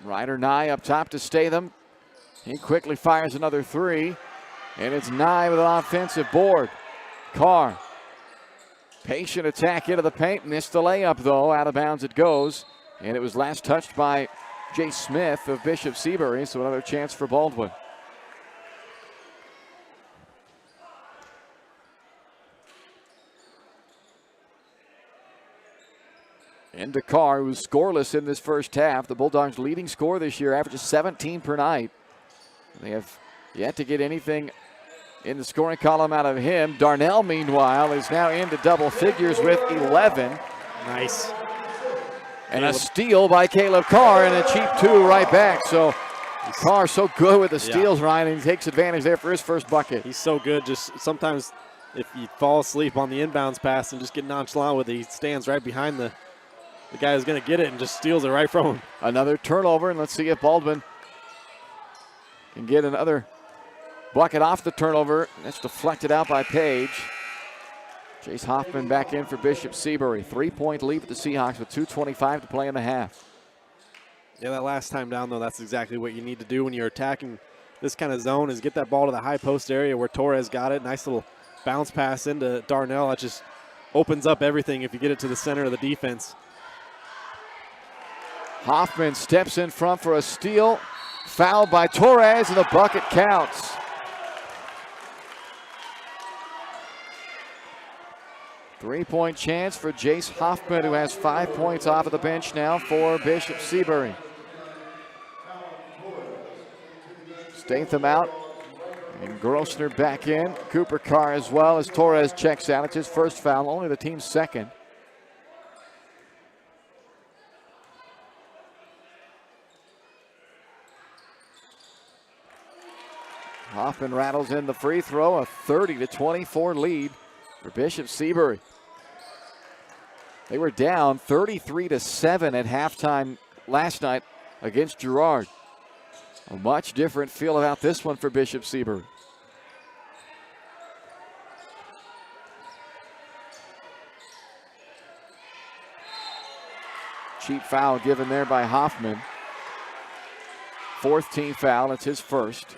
S2: Ryder Nye up top to Statham. He quickly fires another 3. And it's Nye with an offensive board. Carr. Patient attack into the paint. Missed the layup, though. Out of bounds it goes. And it was last touched by Jay Smith of Bishop Seabury. So another chance for Baldwin. Into Carr, who's scoreless in this first half. The Bulldogs' leading scorer this year averages 17 per night. They have yet to get anything in the scoring column out of him. Darnell, meanwhile, is now into double figures with 11.
S5: Nice.
S2: And a steal by Caleb Carr and a cheap 2 right back. So Carr so good with the steals, Ryan, and he takes advantage there for his first bucket.
S5: He's so good. Just sometimes if you fall asleep on the inbounds pass and just get nonchalant with it, he stands right behind the guy who's going to get it and just steals it right from him.
S2: Another turnover, and let's see if Baldwin can get another bucket off the turnover. That's deflected out by Page. Chase Hoffman back in for Bishop Seabury. 3-point lead for the Seahawks with 2:25 to play in the half.
S5: Yeah, that last time down, though, that's exactly what you need to do when you're attacking this kind of zone is get that ball to the high post area where Torres got it. Nice little bounce pass into Darnell. That just opens up everything if you get it to the center of the defense.
S2: Hoffman steps in front for a steal. Fouled by Torres, and the bucket counts. Three-point chance for Jace Hoffman, who has 5 points off of the bench now for Bishop Seabury. Statham out, and Grossner back in. Cooper Carr as well as Torres checks out. It's his first foul, only the team's second. Hoffman rattles in the free throw, a 30-24 lead for Bishop Seabury. They were down 33-7 at halftime last night against Girard. A much different feel about this one for Bishop Seabury. Cheap foul given there by Hoffman. Fourth team foul, it's his first.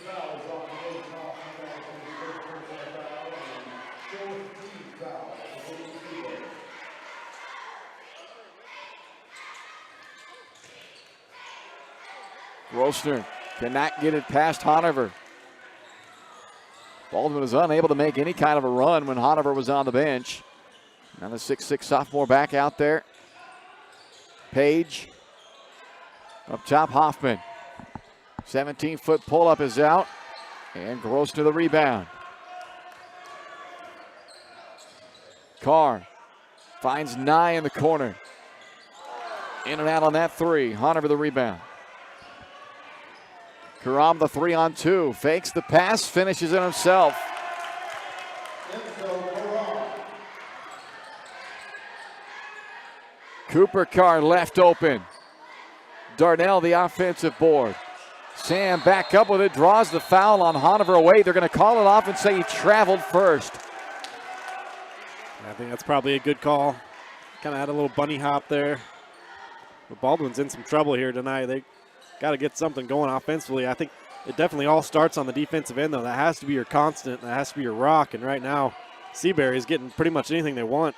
S2: Grossner cannot get it past Hanover. Baldwin was unable to make any kind of a run when Hanover was on the bench. Now the 6'6" sophomore back out there. Page. Up top, Hoffman. 17-foot pull-up is out. And Grossner the rebound. Carr finds Nye in the corner. In and out on that three. Hanover the rebound. Karam the 3-on-2, fakes the pass, finishes it himself. Cooper Carr left open. Darnell the offensive board. Sam back up with it, draws the foul on Hanover away. They're going to call it off and say he traveled first.
S5: I think that's probably a good call. Kind of had a little bunny hop there. But Baldwin's in some trouble here tonight. They got to get something going offensively. I think it definitely all starts on the defensive end, though. That has to be your constant. That has to be your rock. And right now, Seabury is getting pretty much anything they want.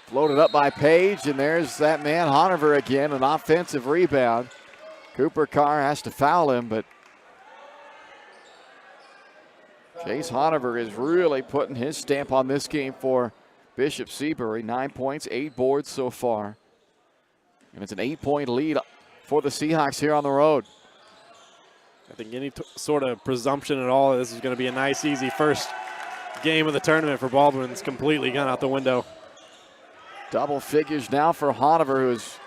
S2: Floated up by Page, and there's that man Hanover again, an offensive rebound. Cooper Carr has to foul him, but Chase Hanover is really putting his stamp on this game for Bishop Seabury. 9 points, 8 boards so far. And it's an 8-point lead for the Seahawks here on the road.
S5: I think any sort of presumption at all, this is going to be a nice, easy first game of the tournament for Baldwin. It's completely gone out the window.
S2: Double figures now for Hanover, who's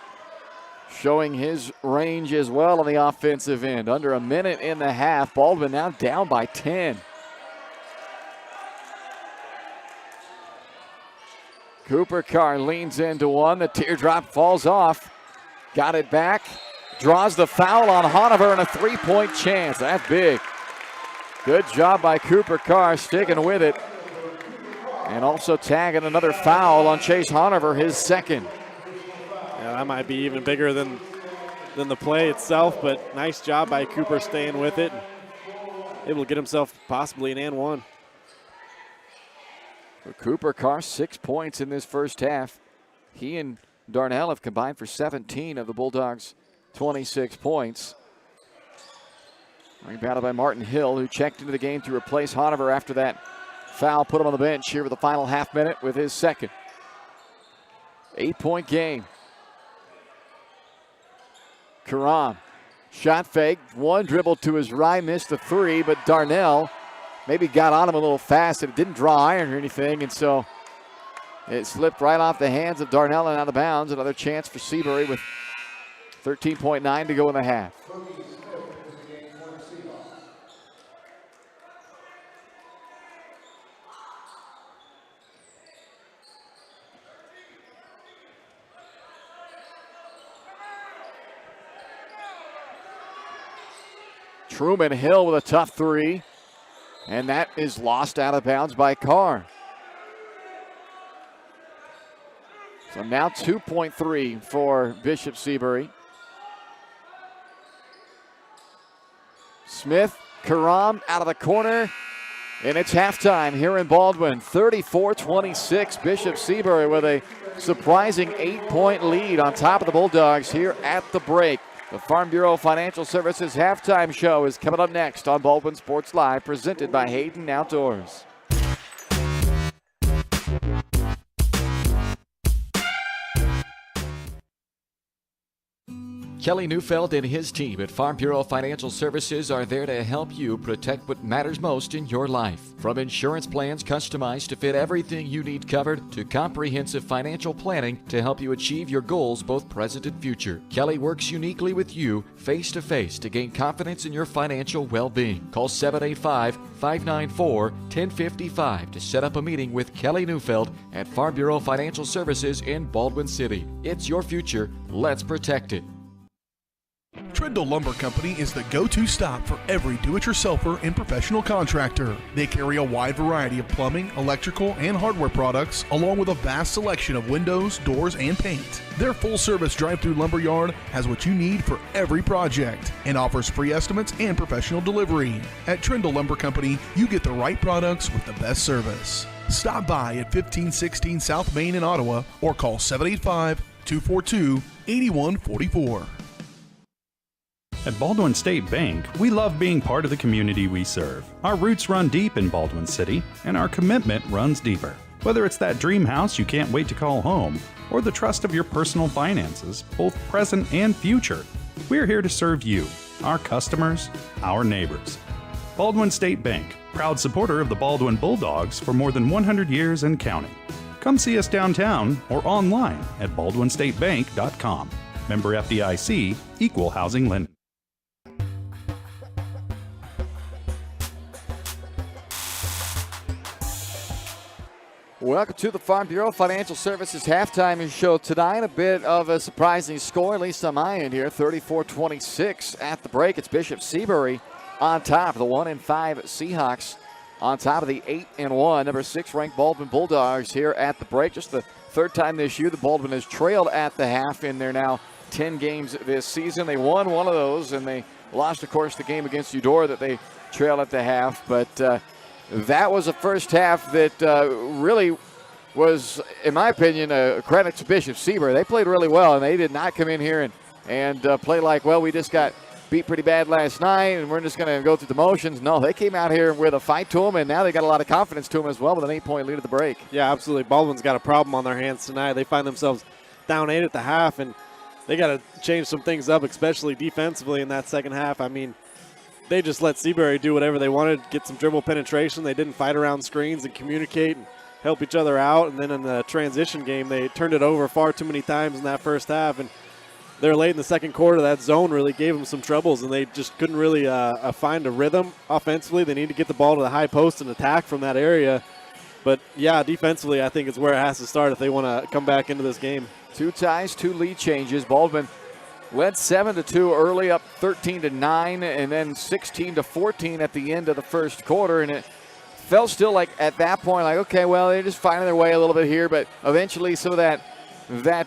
S2: showing his range as well on the offensive end. Under a minute and a half, Baldwin now down by 10. Cooper Carr leans into one. The teardrop falls off. Got it back. Draws the foul on Hanover and a three-point chance. That's big. Good job by Cooper Carr sticking with it. And also tagging another foul on Chase Hanover, his second.
S5: Yeah, that might be even bigger than the play itself, but nice job by Cooper staying with it. Able to get himself possibly an and one.
S2: For Cooper Carr, 6 points in this first half. He and Darnell have combined for 17 of the Bulldogs' 26 points. Rebounded by Martin Hill, who checked into the game to replace Hanover after that foul. Put him on the bench here with the final half minute with his second. 8-point game. Karam, shot fake, one dribble to his right, missed the three, but Darnell maybe got on him a little fast and it didn't draw iron or anything, and so it slipped right off the hands of Darnell and out of bounds. Another chance for Seabury with 13.9 to go in the half. Truman Hill with a tough three, and that is lost out of bounds by Carr. So now 2.3 for Bishop Seabury. Smith Karam out of the corner. And it's halftime here in Baldwin. 34-26. Bishop Seabury with a surprising 8-point lead on top of the Bulldogs here at the break. The Farm Bureau Financial Services halftime show is coming up next on Baldwin Sports Live, presented by Hayden Outdoors.
S1: Kelly Neufeld and his team at Farm Bureau Financial Services are there to help you protect what matters most in your life. From insurance plans customized to fit everything you need covered, to comprehensive financial planning to help you achieve your goals both present and future. Kelly works uniquely with you face to face to gain confidence in your financial well-being. Call 785-594-1055 to set up a meeting with Kelly Neufeld at Farm Bureau Financial Services in Baldwin City. It's your future. Let's protect it.
S6: Trindle Lumber Company is the go-to stop for every do-it-yourselfer and professional contractor. They carry a wide variety of plumbing, electrical, and hardware products, along with a vast selection of windows, doors, and paint. Their full-service drive-through lumber yard has what you need for every project and offers free estimates and professional delivery. At Trindle Lumber Company, you get the right products with the best service. Stop by at 1516 South Main in Ottawa or call 785-242-8144.
S3: At Baldwin State Bank, we love being part of the community we serve. Our roots run deep in Baldwin City, and our commitment runs deeper. Whether it's that dream house you can't wait to call home, or the trust of your personal finances, both present and future, we're here to serve you, our customers, our neighbors. Baldwin State Bank, proud supporter of the Baldwin Bulldogs for more than 100 years and counting. Come see us downtown or online at baldwinstatebank.com. Member FDIC, Equal Housing Lending.
S2: Welcome to the Farm Bureau Financial Services halftime show tonight. A bit of a surprising score, at least on my end here. 34-26 at the break. It's Bishop Seabury on top. The 1-5 Seahawks on top of the 8-1 number 6 ranked Baldwin Bulldogs here at the break. Just the third time this year the Baldwin has trailed at the half in their now 10 games this season. They won one of those, and they lost, of course, the game against Eudora that they trailed at the half. But that was a first half that really was, in my opinion, a credit to Bishop Seabury. They played really well, and they did not come in here and play like, well, we just got beat pretty bad last night, and we're just going to go through the motions. No, they came out here with a fight to them, and now they got a lot of confidence to them as well with an 8-point lead at the break.
S5: Yeah, absolutely. Baldwin's got a problem on their hands tonight. They find themselves down 8 at the half, and they got to change some things up, especially defensively in that second half. I mean, they just let Seabury do whatever they wanted, get some dribble penetration. They didn't fight around screens and communicate and help each other out. And then in the transition game, they turned it over far too many times in that first half. And they're late in the second quarter. That zone really gave them some troubles, and they just couldn't really find a rhythm offensively. They need to get the ball to the high post and attack from that area. But, yeah, defensively, I think it's where it has to start if they want to come back into this game.
S2: 2 ties, 2 lead changes. Baldwin led 7-2 early, up 13-9, and then 16-14 at the end of the first quarter. And it felt still like at that point, like, okay, well, they're just finding their way a little bit here. But eventually some of that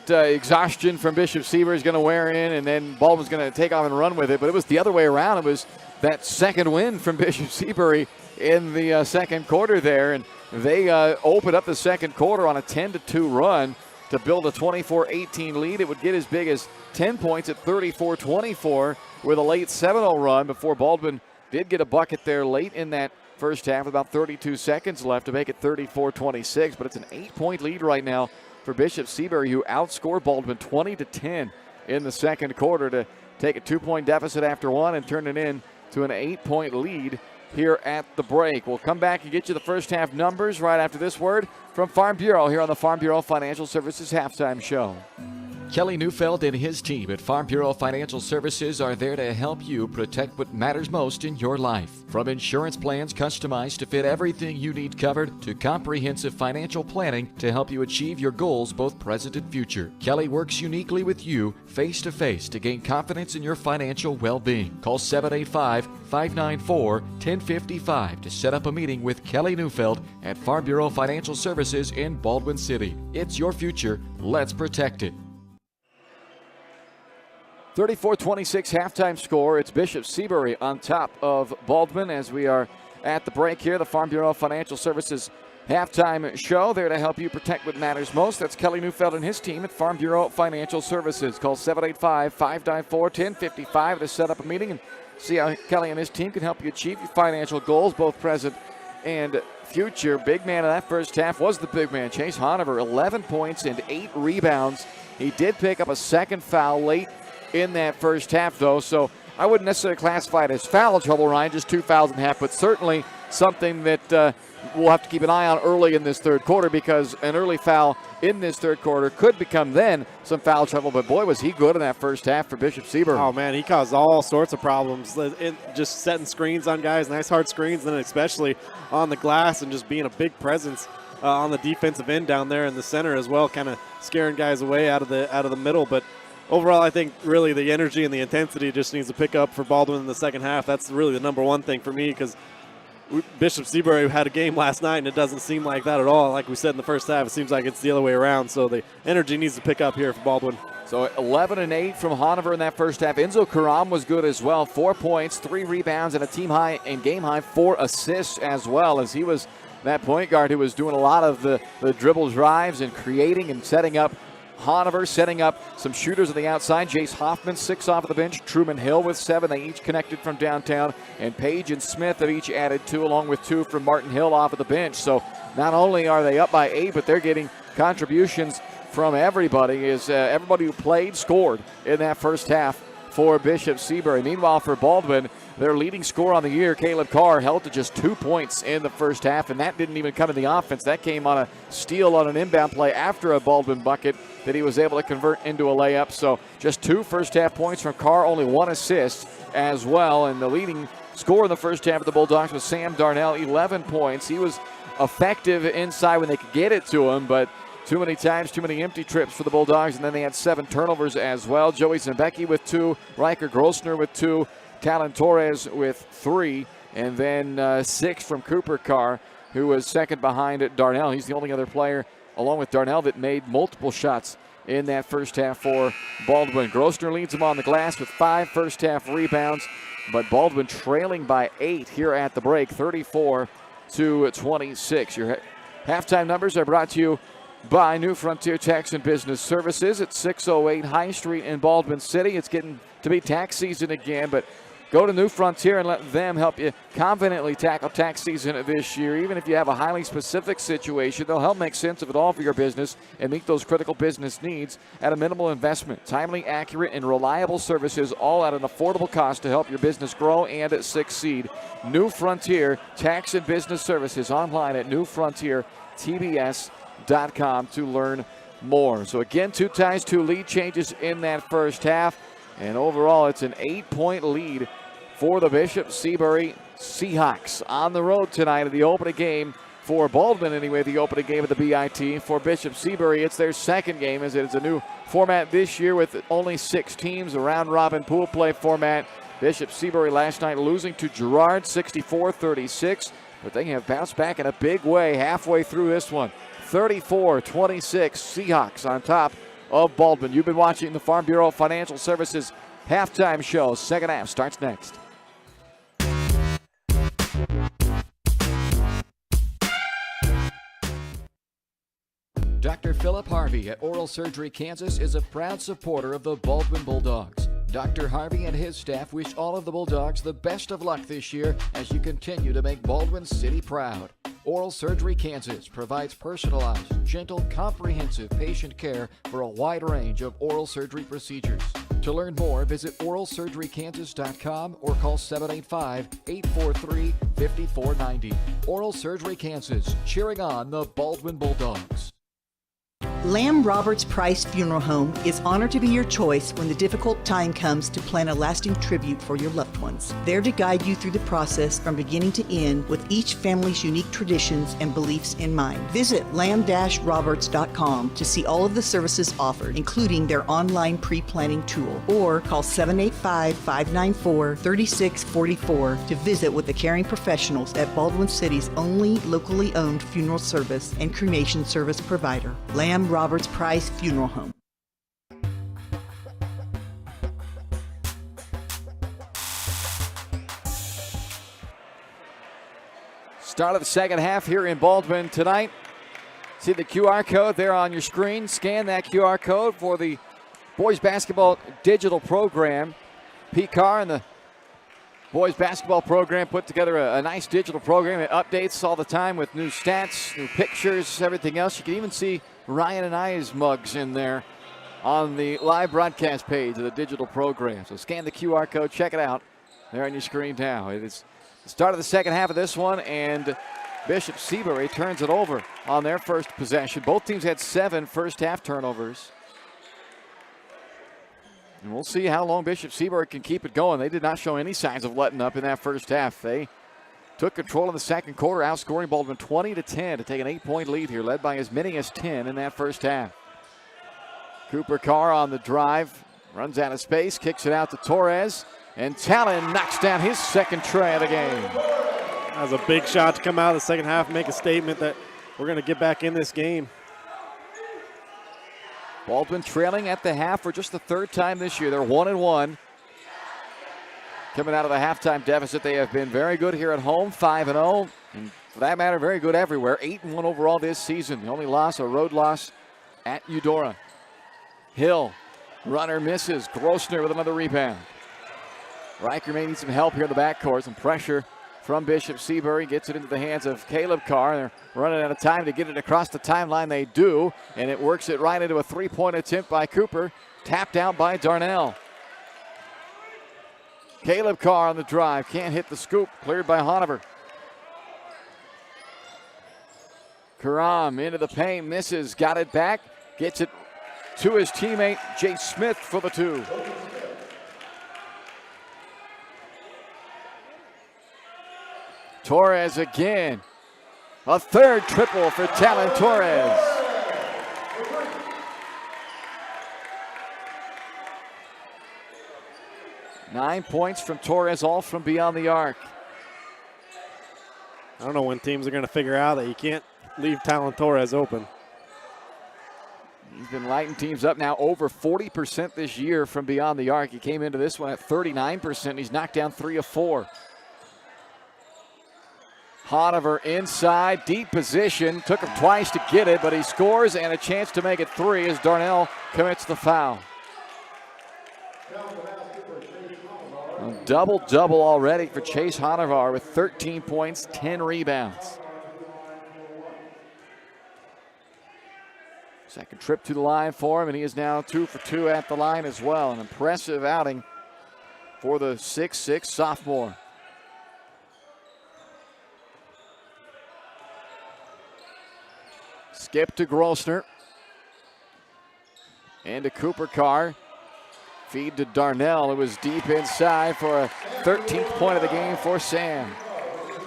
S2: exhaustion from Bishop Seabury is going to wear in, and then Baldwin's going to take off and run with it. But it was the other way around. It was that second win from Bishop Seabury in the second quarter there. And they opened up the second quarter on a 10-2 run to build a 24-18 lead. It would get as big as 10 points at 34-24 with a late 7-0 run before Baldwin did get a bucket there late in that first half with about 32 seconds left to make it 34-26. But it's an 8-point lead right now for Bishop Seabury, who outscored Baldwin 20-10 in the second quarter to take a 2-point deficit after one and turn it in to an 8-point lead here at the break. We'll come back and get you the first half numbers right after this word from Farm Bureau here on the Farm Bureau Financial Services halftime show.
S1: Kelly Neufeld and his team at Farm Bureau Financial Services are there to help you protect what matters most in your life. From insurance plans customized to fit everything you need covered, to comprehensive financial planning to help you achieve your goals both present and future. Kelly works uniquely with you face to face to gain confidence in your financial well-being. Call 785-594-1055 to set up a meeting with Kelly Neufeld at Farm Bureau Financial Services in Baldwin City. It's your future. Let's protect it.
S2: 34-26 halftime score. It's Bishop Seabury on top of Baldwin as we are at the break here. The Farm Bureau Financial Services halftime show, there to help you protect what matters most. That's Kelly Neufeld and his team at Farm Bureau Financial Services. Call 785-594-1055 to set up a meeting and see how Kelly and his team can help you achieve your financial goals, both present and future. Big man of that first half was the big man, Chase Honover, 11 points and 8 rebounds. He did pick up a second foul late in that first half, though, so I wouldn't necessarily classify it as foul trouble, Ryan, just 2 fouls and a half, but certainly something that we'll have to keep an eye on early in this third quarter, because an early foul in this third quarter could become then some foul trouble. But boy, was he good in that first half for Bishop Seabury.
S5: Oh man, he caused all sorts of problems, just setting screens on guys, nice hard screens, and then especially on the glass, and just being a big presence on the defensive end down there in the center as well, kind of scaring guys away out of the middle. But overall, I think really the energy and the intensity just needs to pick up for Baldwin in the second half. That's really the number one thing for me, because Bishop Seabury had a game last night, and it doesn't seem like that at all. Like we said in the first half, it seems like it's the other way around. So the energy needs to pick up here for Baldwin.
S2: So 11 and 8 from Honover in that first half. Enzo Karam was good as well. 4 points, 3 rebounds, and a team high and game high 4 assists as well, as he was that point guard who was doing a lot of the dribble drives and creating and setting up Honover, setting up some shooters on the outside. Jace Hoffman, 6 off of the bench. Truman Hill with 7. They each connected from downtown. And Page and Smith have each added 2, along with 2 from Martin Hill off of the bench. So not only are they up by 8, but they're getting contributions from everybody. Everybody who played scored in that first half for Bishop Seabury. Meanwhile, for Baldwin, their leading scorer on the year, Caleb Carr, held to just 2 points in the first half, and that didn't even come in the offense. That came on a steal on an inbound play after a Baldwin bucket that he was able to convert into a layup. So just 2 first-half points from Carr, only 1 assist as well. And the leading scorer in the first half of the Bulldogs was Sam Darnell, 11 points. He was effective inside when they could get it to him, but too many times, too many empty trips for the Bulldogs, and then they had 7 turnovers as well. Joey Zembecki with 2, Riker Grossner with 2, Talon Torres with 3, and then 6 from Cooper Carr, who was second behind Darnell. He's the only other player, along with Darnell, that made multiple shots in that first half for Baldwin. Grossner leads them on the glass with 5 first-half rebounds, but Baldwin trailing by 8 here at the break, 34-26. Your halftime numbers are brought to you by New Frontier Tax and Business Services at 608 High Street in Baldwin City. It's getting to be tax season again, but go to New Frontier and let them help you confidently tackle tax season this year. Even if you have a highly specific situation, they'll help make sense of it all for your business and meet those critical business needs at a minimal investment. Timely, accurate, and reliable services, all at an affordable cost to help your business grow and succeed. New Frontier Tax and Business Services, online at newfrontiertbs.com to learn more. So again, 2 ties, 2 lead changes in that first half. And overall, it's an 8-point lead for the Bishop Seabury Seahawks on the road tonight in the opening game for Baldwin, anyway, the opening game of the BIT. For Bishop Seabury, it's their second game, as it's a new format this year with only 6 teams, a round-robin pool play format. Bishop Seabury last night losing to Girard 64-36, but they have bounced back in a big way halfway through this one. 34-26, Seahawks on top of Baldwin. You've been watching the Farm Bureau Financial Services halftime show. Second half starts next.
S1: Dr. Philip Harvey at Oral Surgery Kansas is a proud supporter of the Baldwin Bulldogs. Dr. Harvey and his staff wish all of the Bulldogs the best of luck this year as you continue to make Baldwin City proud. Oral Surgery Kansas provides personalized, gentle, comprehensive patient care for a wide range of oral surgery procedures. To learn more, visit oralsurgerykansas.com or call 785-843-5490. Oral Surgery Kansas, cheering on the Baldwin Bulldogs.
S8: Lamb Roberts Price Funeral Home is honored to be your choice when the difficult time comes to plan a lasting tribute for your loved ones. There to guide you through the process from beginning to end with each family's unique traditions and beliefs in mind. Visit lamb-roberts.com to see all of the services offered, including their online pre-planning tool, or call 785-594-3644 to visit with the caring professionals at Baldwin City's only locally owned funeral service and cremation service provider, Lamb Roberts Price Funeral Home.
S2: Start of the second half here in Baldwin tonight. See the QR code there on your screen. Scan that QR code for the boys basketball digital program. Pete Carr and the boys basketball program put together a nice digital program. It updates all the time with new stats, new pictures, everything else. You can even see Ryan and I's mugs in there on the live broadcast page of the digital program. So scan the QR code, check it out there on your screen now. It is the start of the second half of this one, and Bishop Seabury turns it over on their first possession. Both teams had 7 first half turnovers. And we'll see how long Bishop Seabury can keep it going. They did not show any signs of letting up in that first half. They took control in the second quarter, outscoring Baldwin 20-10 to take an 8-point lead here, led by as many as 10 in that first half. Cooper Carr on the drive, runs out of space, kicks it out to Torres, and Talon knocks down his second try of the game.
S5: That was a big shot to come out of the second half and make a statement that we're going to get back in this game.
S2: Baldwin trailing at the half for just the third time this year. They're 1-1. Coming out of the halftime deficit, they have been very good here at home, 5-0. And for that matter, very good everywhere. 8-1 overall this season. The only loss, a road loss at Eudora. Hill, runner misses. Grossner with another rebound. Riker may need some help here in the backcourt. Some pressure from Bishop Seabury. Gets it into the hands of Caleb Carr. They're running out of time to get it across the timeline. They do, and it works it right into a three-point attempt by Cooper. Tapped out by Darnell. Caleb Carr on the drive. Can't hit the scoop. Cleared by Hanover. Karam into the paint. Misses. Got it back. Gets it to his teammate, Jay Smith, for the 2. Torres again. A third triple for Talon Torres. Nine points from Torres, all from beyond the arc.
S5: I don't know when teams are going to figure out that you can't leave Talon Torres open.
S2: He's been lighting teams up now over 40% this year from beyond the arc. He came into this one at 39%. He's knocked down 3 of 4. Hanover inside, deep position. Took him twice to get it, but he scores and a chance to make it 3 as Darnell commits the foul. A double-double already for Chase Hanover with 13 points, 10 rebounds. Second trip to the line for him, and he is now 2 for 2 at the line as well. An impressive outing for the 6'6" sophomore. Skip to Grossner. And to Cooper Carr. Feed to Darnell. It was deep inside for a 13th point of the game for Sam.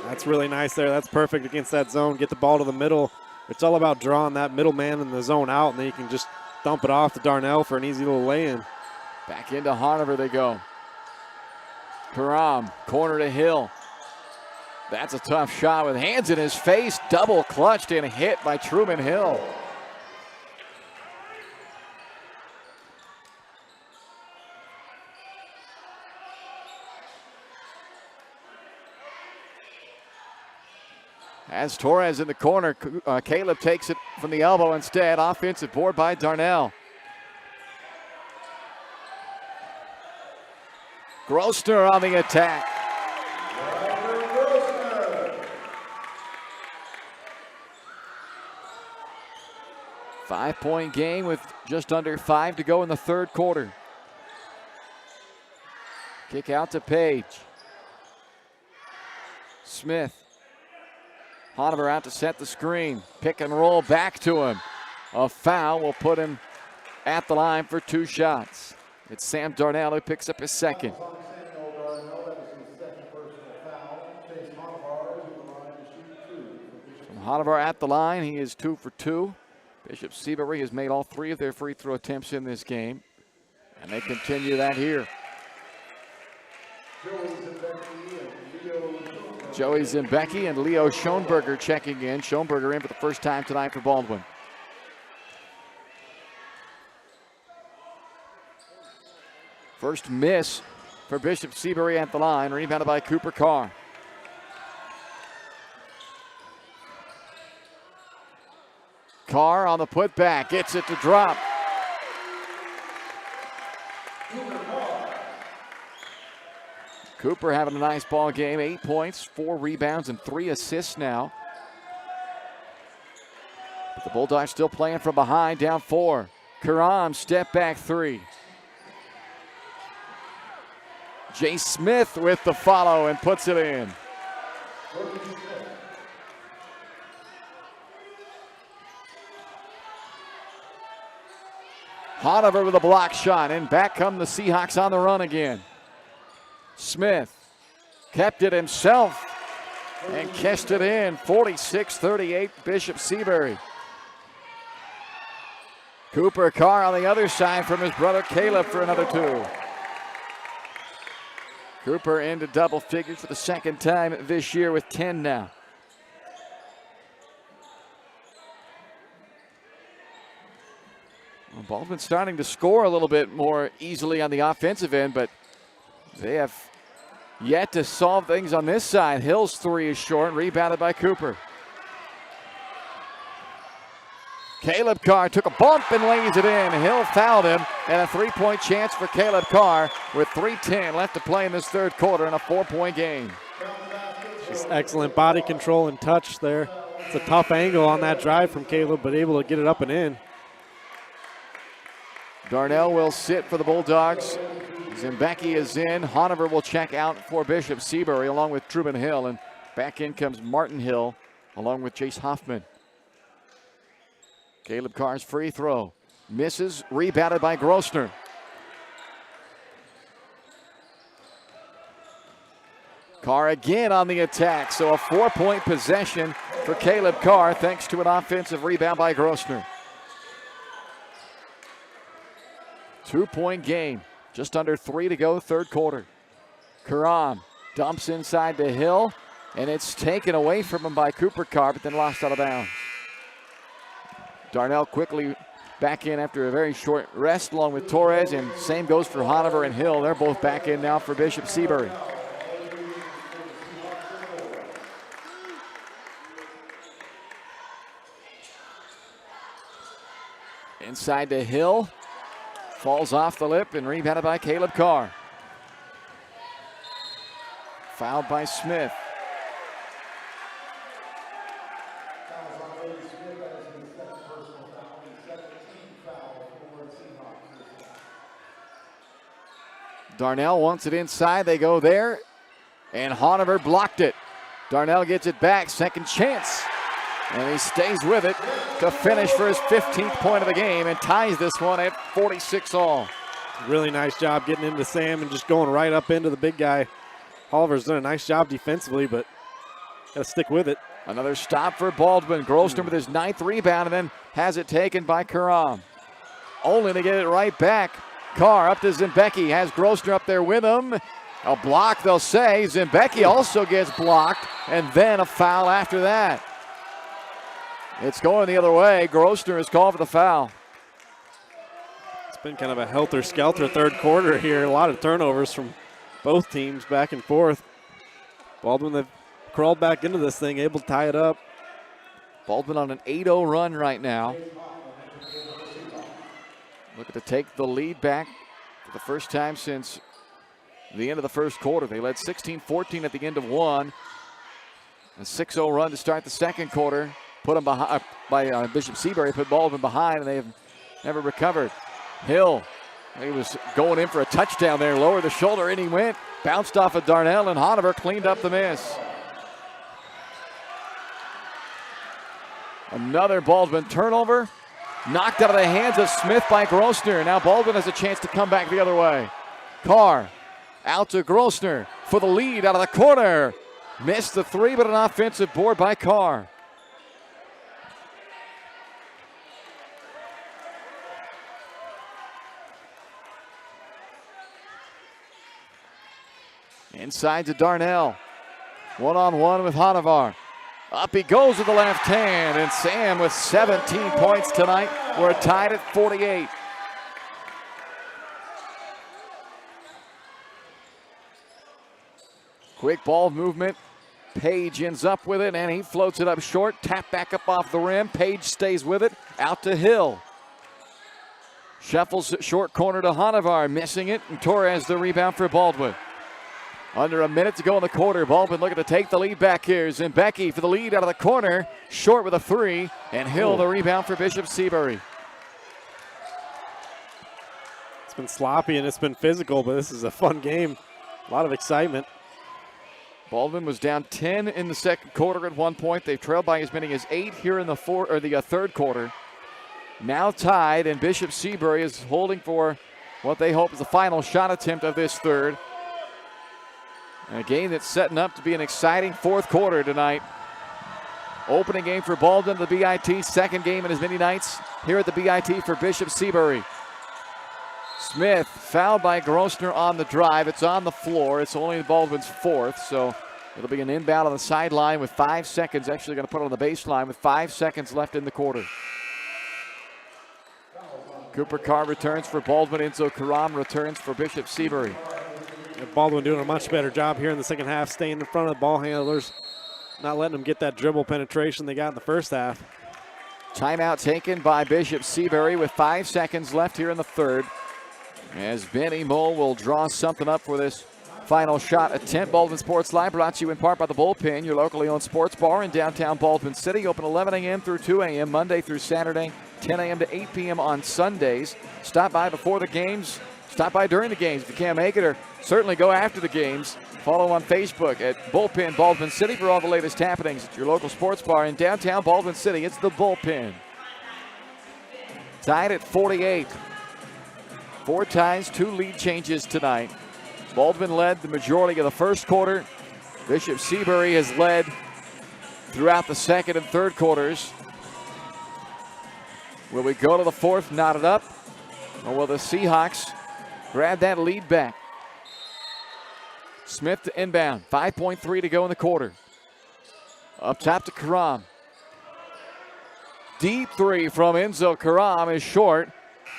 S5: That's really nice there. That's perfect against that zone. Get the ball to the middle. It's all about drawing that middle man in the zone out, and then you can just dump it off to Darnell for an easy little lay-in.
S2: Back into Hanover they go. Karam, corner to Hill. That's a tough shot with hands in his face. Double clutched and hit by Truman Hill. As Torres in the corner, Caleb takes it from the elbow instead. Offensive board by Darnell. Grossner on the attack. Five-point game with just under 5 to go in the third quarter. Kick out to Page. Smith. Hanover out to set the screen. Pick and roll back to him. A foul will put him at the line for 2 shots. It's Sam Darnell who picks up his second. From Hanover at the line, he is 2 for 2. Bishop Seabury has made all 3 of their free throw attempts in this game. And they continue that here. Joey Zimbecki and Leo Schoenberger checking in. Schoenberger in for the first time tonight for Baldwin. First miss for Bishop Seabury at the line. Rebounded by Cooper Carr. Carr on the putback, gets it to drop. Cooper having a nice ball game, 8 points, 4 rebounds, and 3 assists now. But the Bulldogs still playing from behind, down 4. Karam, step back 3. Jay Smith with the follow and puts it in. Hanover with a block shot, and back come the Seahawks on the run again. Smith kept it himself and cashed it in. 46-38, Bishop Seabury. Cooper Carr on the other side from his brother Caleb for another 2. Cooper into double figures for the second time this year with 10 now. Well, Baldwin's starting to score a little bit more easily on the offensive end, but they have yet to solve things on this side. Hill's 3 is short, rebounded by Cooper. Caleb Carr took a bump and lays it in. Hill fouled him, and a 3-point chance for Caleb Carr with 3:10 left to play in this third quarter in a 4-point game.
S5: Just excellent body control and touch there. It's a tough angle on that drive from Caleb, but able to get it up and in.
S2: Darnell will sit for the Bulldogs. Zimbecki is in. Hanover will check out for Bishop Seabury along with Truman Hill, and back in comes Martin Hill along with Jace Hoffman. Caleb Carr's free throw. Misses, rebounded by Grossner. Carr again on the attack, so a 4-point possession for Caleb Carr thanks to an offensive rebound by Grossner. 2-point game, just under 3 to go, third quarter. Karam dumps inside to Hill, and it's taken away from him by Cooper Carr, but then lost out of bounds. Darnell quickly back in after a very short rest along with Torres, and same goes for Hanover and Hill. They're both back in now for Bishop Seabury. Inside to Hill. Falls off the lip and rebounded by Caleb Carr. Fouled by Smith. Darnell wants it inside. They go there, and Hanover blocked it. Darnell gets it back. Second chance. And he stays with it to finish for his 15th point of the game and ties this one at 46 all.
S5: Really nice job getting into Sam and just going right up into the big guy. Oliver's done a nice job defensively, but got to stick with it.
S2: Another stop for Baldwin. Grossner with his 9th rebound and then has it taken by Karam. Only to get it right back. Carr up to Zimbecki. Has Grossner up there with him. A block, they'll say. Zimbecki also gets blocked, and then a foul after that. It's going the other way. Grossner is called for the foul.
S5: It's been kind of a helter-skelter third quarter here. A lot of turnovers from both teams back and forth. Baldwin, they've crawled back into this thing, able to tie it up.
S2: Baldwin on an 8-0 run right now. Looking to take the lead back for the first time since the end of the first quarter. They led 16-14 at the end of one. A 6-0 run to start the second quarter. Put them behind by Bishop Seabury, put Baldwin behind, and they've never recovered. Hill, he was going in for a touchdown there, lowered the shoulder, and he went. Bounced off of Darnell, and Hanover cleaned up the miss. Another Baldwin turnover. Knocked out of the hands of Smith by Grossner. Now Baldwin has a chance to come back the other way. Carr out to Grossner for the lead out of the corner. Missed the three, but an offensive board by Carr. Inside to Darnell. One-on-one with Hanover. Up he goes with the left hand, and Sam with 17 points tonight. We're tied at 48. Quick ball movement Page ends up with it, and he floats it up short. Tap back up off the rim. Page stays with it. Out to Hill. Shuffles short corner to Hanavar, missing it, and Torres the rebound for Baldwin. Under a minute to go in the quarter. Baldwin looking to take the lead back here. Zimbecki for the lead out of the corner. Short with a three, and Hill the rebound for Bishop Seabury.
S5: It's been sloppy and it's been physical, but this is a fun game. A lot of excitement.
S2: Baldwin was down 10 in the second quarter at one point. They've trailed by as many as 8 here in the third quarter. Now tied, and Bishop Seabury is holding for what they hope is the final shot attempt of this third. And a game that's setting up to be an exciting fourth quarter tonight. Opening game for Baldwin at the BIT, second game in as many nights here at the BIT for Bishop Seabury. Smith fouled by Grosner on the drive. It's on the floor. It's only Baldwin's fourth, so it'll be an inbound on the sideline with 5 seconds. Actually going to put it on the baseline with 5 seconds left in the quarter. Cooper Carr returns for Baldwin. Enzo Karam returns for Bishop Seabury.
S5: Baldwin doing a much better job here in the second half, staying in front of the ball handlers, not letting them get that dribble penetration they got in the first half.
S2: Timeout taken by Bishop Seabury with 5 seconds left here in the third. As Benny Mole will draw something up for this final shot attempt. Baldwin Sports Live brought to you in part by the Bullpen, your locally owned sports bar in downtown Baldwin City. Open 11 a.m. through 2 a.m. Monday through Saturday, 10 a.m. to 8 p.m. on Sundays. Stop by before the games. Stop by during the games if you can't make it, or certainly go after the games. Follow on Facebook at Bullpen Baldwin City for all the latest happenings at your local sports bar in downtown Baldwin City. It's the Bullpen. Tied at 48. 4 ties, 2 lead changes tonight. Baldwin led the majority of the first quarter. Bishop Seabury has led throughout the second and third quarters. Will we go to the fourth, knot it up? Or will the Seahawks grab that lead back? Smith to inbound. 5.3 to go in the quarter. Up top to Karam. Deep three from Enzo Karam is short.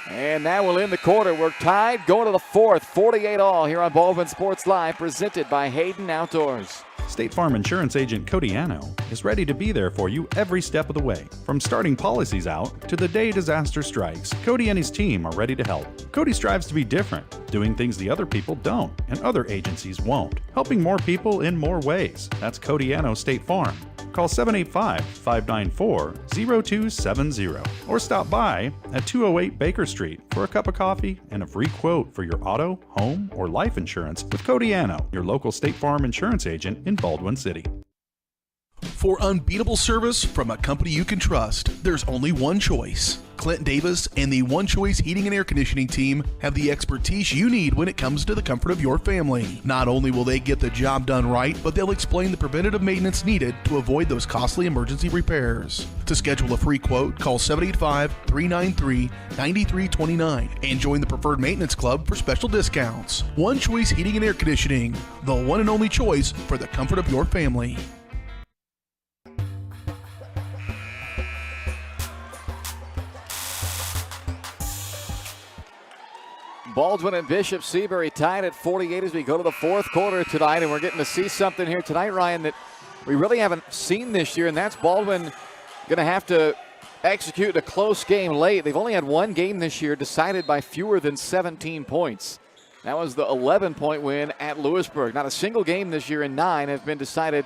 S2: And that will end the quarter. We're tied going to the fourth. 48 all here on Baldwin Sports Live, presented by Hayden Outdoors.
S3: State Farm Insurance Agent Cody Anno is ready to be there for you every step of the way. From starting policies out to the day disaster strikes, Cody and his team are ready to help. Cody strives to be different, doing things the other people don't and other agencies won't, helping more people in more ways. That's Cody Anno State Farm. Call 785-594-0270 or stop by at 208 Baker Street for a cup of coffee and a free quote for your auto, home, or life insurance with Cody Anno, your local State Farm insurance agent in Baldwin City.
S6: For unbeatable service from a company you can trust, there's only one choice. Clint Davis and the One Choice Heating and Air Conditioning team have the expertise you need when it comes to the comfort of your family. Not only will they get the job done right, but they'll explain the preventative maintenance needed to avoid those costly emergency repairs. To schedule a free quote, call 785-393-9329 and join the Preferred Maintenance Club for special discounts. One Choice Heating and Air Conditioning, the one and only choice for the comfort of your family.
S2: Baldwin and Bishop Seabury tied at 48 as we go to the fourth quarter tonight, and we're getting to see something here tonight, Ryan, that we really haven't seen this year, and that's Baldwin going to have to execute a close game late. They've only had one game this year decided by fewer than 17 points. That was the 11-point win at Lewisburg. Not a single game this year in 9 have been decided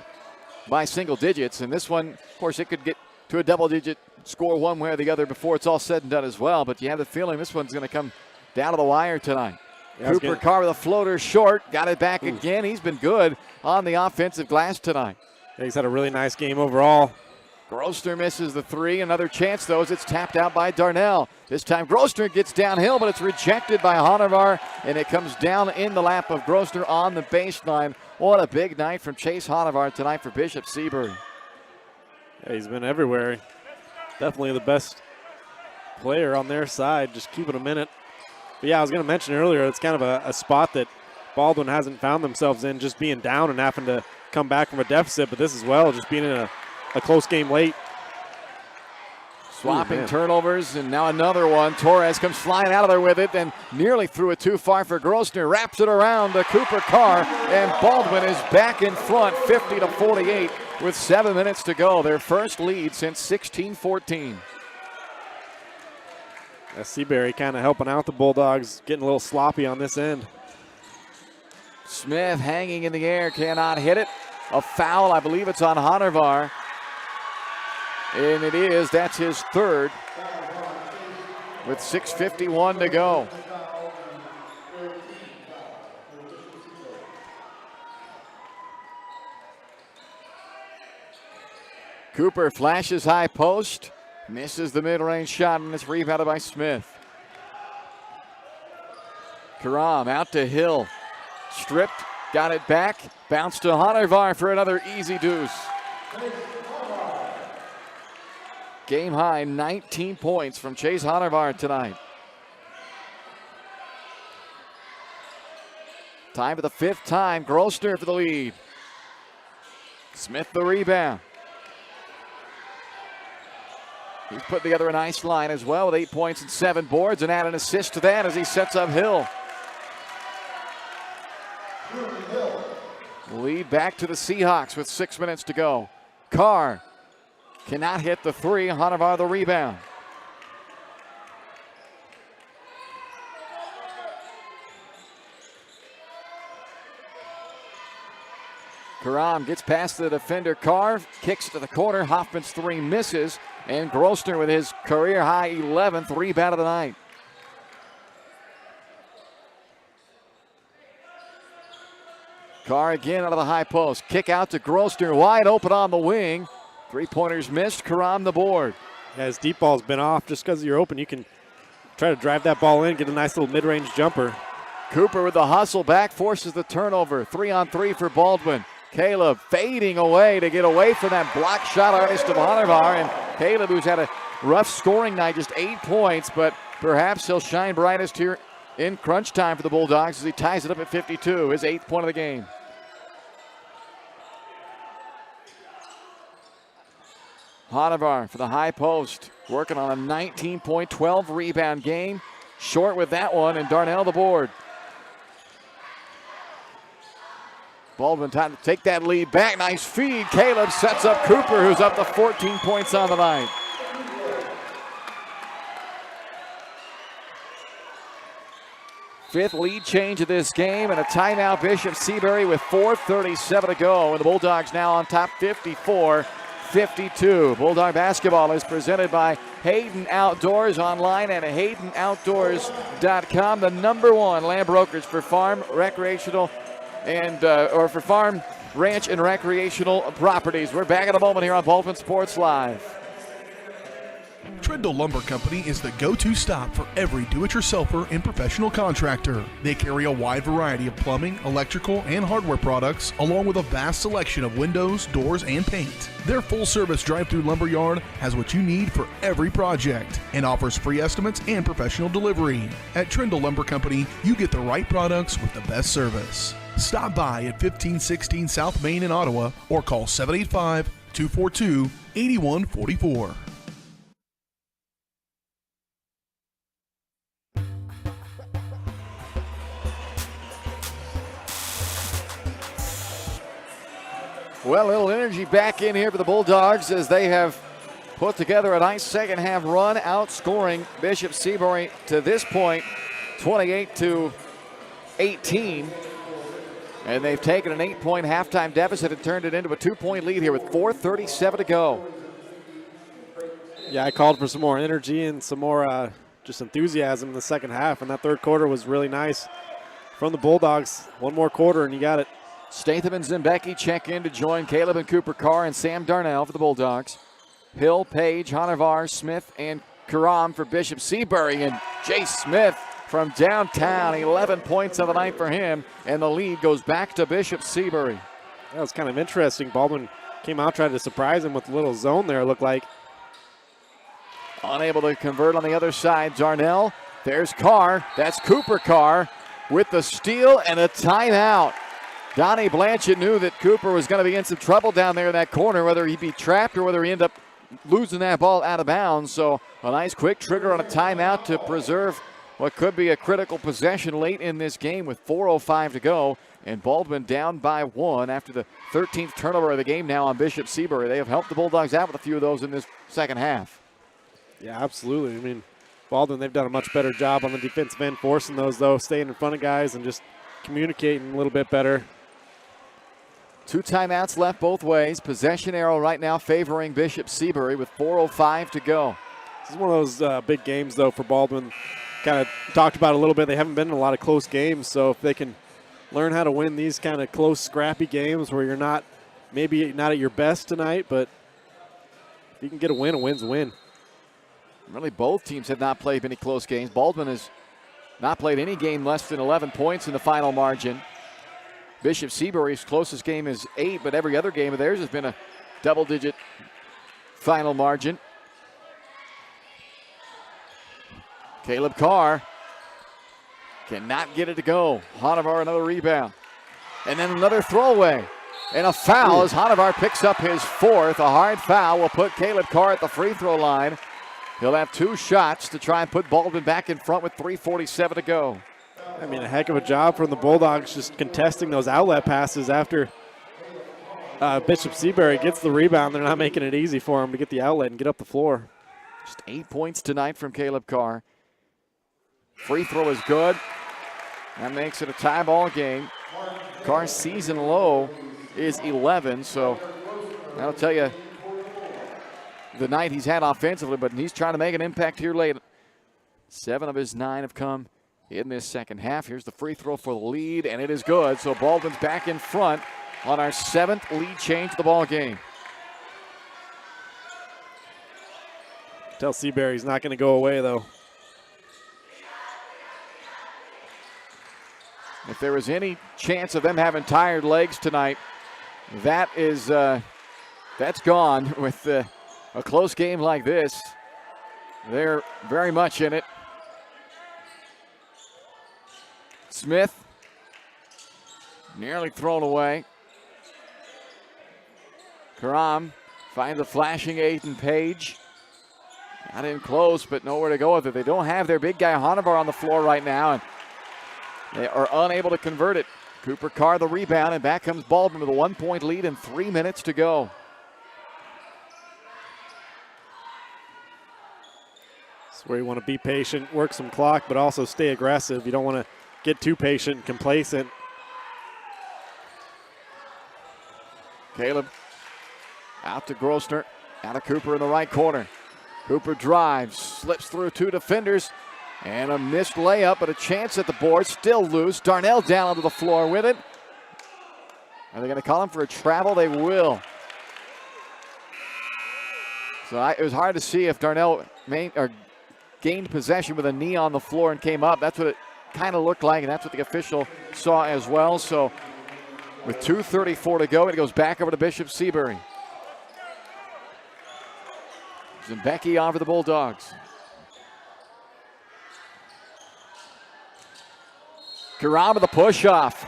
S2: by single digits, and this one, of course, it could get to a double-digit score one way or the other before it's all said and done as well, but you have the feeling this one's going to come down to the wire tonight. Yeah, Cooper Carr with a floater short. Got it back again. He's been good on the offensive glass tonight.
S5: Yeah, he's had a really nice game overall.
S2: Grosner misses the three. Another chance, though, as it's tapped out by Darnell. This time Grosner gets downhill, but it's rejected by Honavar, and it comes down in the lap of Grosner on the baseline. What a big night from Chase Honavar tonight for Bishop Seabury.
S5: Yeah, he's been everywhere. Definitely the best player on their side. Just keeping him in it. But yeah, I was going to mention earlier, it's kind of a spot that Baldwin hasn't found themselves in, just being down and having to come back from a deficit. But this as well, just being in a close game late.
S2: Swapping turnovers, and now another one. Torres comes flying out of there with it and nearly threw it too far for Grossner. Wraps it around to Cooper Carr, and Baldwin is back in front, 50-48, with 7 minutes to go. Their first lead since 16-14.
S5: Seabury kind of helping out the Bulldogs, getting a little sloppy on this end.
S2: Smith hanging in the air, cannot hit it. A foul, I believe it's on Honorvar. And it is, that's his third, with 6:51 to go. Cooper flashes high post, misses the mid-range shot, and it's rebounded by Smith. Karam out to Hill, stripped, got it back, bounced to Honorvar for another easy deuce. Game high 19 points from Chase Honorvar tonight. Time for the fifth time. Grossner for the lead. Smith the rebound. He's put together a nice line as well with 8 points and 7 boards, and add an assist to that as he sets up Hill. Lead back to the Seahawks with 6 minutes to go. Carr cannot hit the three. Honorvar the rebound. Karam gets past the defender. Carr kicks to the corner. Hoffman's three misses. And Grossner with his career high 11th rebound of the night. Carr again out of the high post. Kick out to Grossner. Wide open on the wing. Three-pointers missed. Karam the board.
S5: Yeah, his deep ball's been off. Just because you're open, you can try to drive that ball in, get a nice little mid-range jumper.
S2: Cooper with the hustle back, forces the turnover. 3-on-3 for Baldwin. Caleb fading away to get away from that block shot artist of Honorvar. And Caleb, who's had a rough scoring night, just 8 points, but perhaps he'll shine brightest here in crunch time for the Bulldogs as he ties it up at 52, his 8th point of the game. Honorvar for the high post, working on a 19-point, 12-rebound game. Short with that one, and Darnell the board. Baldwin time to take that lead back. Nice feed. Caleb sets up Cooper, who's up to 14 points on the night. Fifth lead change of this game, and a timeout. Bishop Seabury with 4:37 to go, and the Bulldogs now on top 54-52. Bulldog basketball is presented by Hayden Outdoors, online at HaydenOutdoors.com, the #1 land brokerage for farm, recreational, and or for farm, ranch, and recreational properties. We're back in a moment here on Baldwin Sports Live.
S6: Trindle Lumber Company is the go-to stop for every do-it-yourselfer and professional contractor. They carry a wide variety of plumbing, electrical, and hardware products, along with a vast selection of windows, doors, and paint. Their full-service drive-through lumber yard has what you need for every project and offers free estimates and professional delivery. At Trindle Lumber Company, you get the right products with the best service. Stop by at 1516 South Main in Ottawa or call 785-242-8144.
S2: Well, a little energy back in here for the Bulldogs as they have put together a nice second half run, outscoring Bishop Seabury to this point 28-18. And they've taken an 8-point halftime deficit and turned it into a 2-point lead here with 4:37 to go.
S5: Yeah, I called for some more energy and some more just enthusiasm in the second half, and that third quarter was really nice from the Bulldogs. One more quarter and you got it.
S2: Statham and Zimbecki check in to join Caleb and Cooper Carr and Sam Darnell for the Bulldogs. Hill, Page, Honorvar, Smith, and Karam for Bishop Seabury. And Jay Smith from downtown, 11 points of the night for him. And the lead goes back to Bishop Seabury.
S5: That was kind of interesting. Baldwin came out, tried to surprise him with a little zone there, it looked like.
S2: Unable to convert on the other side, Darnell. There's Carr. That's Cooper Carr with the steal and a timeout. Donnie Blanchett knew that Cooper was going to be in some trouble down there in that corner, whether he'd be trapped or whether he end up losing that ball out of bounds. So a nice quick trigger on a timeout to preserve what could be a critical possession late in this game with 4:05 to go. And Baldwin down by 1 after the 13th turnover of the game now on Bishop Seabury. They have helped the Bulldogs out with a few of those in this second half.
S5: Yeah, absolutely. I mean, Baldwin, they've done a much better job on the defensive end, forcing those, though, staying in front of guys and just communicating a little bit better.
S2: 2 timeouts left both ways. Possession arrow right now favoring Bishop Seabury with 4:05 to go.
S5: This is one of those big games, though, for Baldwin. Kind of talked about it a little bit. They haven't been in a lot of close games, so if they can learn how to win these kind of close, scrappy games where you're not, maybe not at your best tonight, but if you can get a win, a win's a win.
S2: Really, both teams have not played many close games. Baldwin has not played any game less than 11 points in the final margin. Bishop Seabury's closest game is 8, but every other game of theirs has been a double-digit final margin. Caleb Carr cannot get it to go. Honavar another rebound. And then another throwaway. And a foul as Honavar picks up his 4th. A hard foul will put Caleb Carr at the free throw line. He'll have 2 shots to try and put Baldwin back in front with 3:47 to go.
S5: I mean, a heck of a job from the Bulldogs just contesting those outlet passes after Bishop Seabury gets the rebound. They're not making it easy for him to get the outlet and get up the floor.
S2: Just 8 points tonight from Caleb Carr. Free throw is good. That makes it a tie ball game. Carr's season low is 11, so that'll tell you the night he's had offensively, but he's trying to make an impact here late. 7 of his 9 have come in this second half. Here's the free throw for the lead, and it is good. So Baldwin's back in front on our 7th lead change of the ball game.
S5: Tell Seabury's not going to go away, though.
S2: If there was any chance of them having tired legs tonight, that is that's gone with a close game like this. They're very much in it. Smith nearly thrown away. Karam finds a flashing Aiden Page. Got in close, but nowhere to go with it. They don't have their big guy Honavar on the floor right now, and they are unable to convert it. Cooper Carr the rebound, and back comes Baldwin with a 1-point lead and 3 minutes to go.
S5: This is where you want to be patient, work some clock, but also stay aggressive. You don't want to get too patient and complacent.
S2: Caleb out to Grossner, out to Cooper in the right corner. Cooper drives, slips through 2 defenders, and a missed layup, but a chance at the board, still loose. Darnell down onto the floor with it. Are they going to call him for a travel? They will. So it was hard to see if Darnell gained possession with a knee on the floor and came up. That's what it kind of looked like, and that's what the official saw as well. So with 2:34 to go, it goes back over to Bishop Seabury. Zembecki on for the Bulldogs. Karam with the push-off.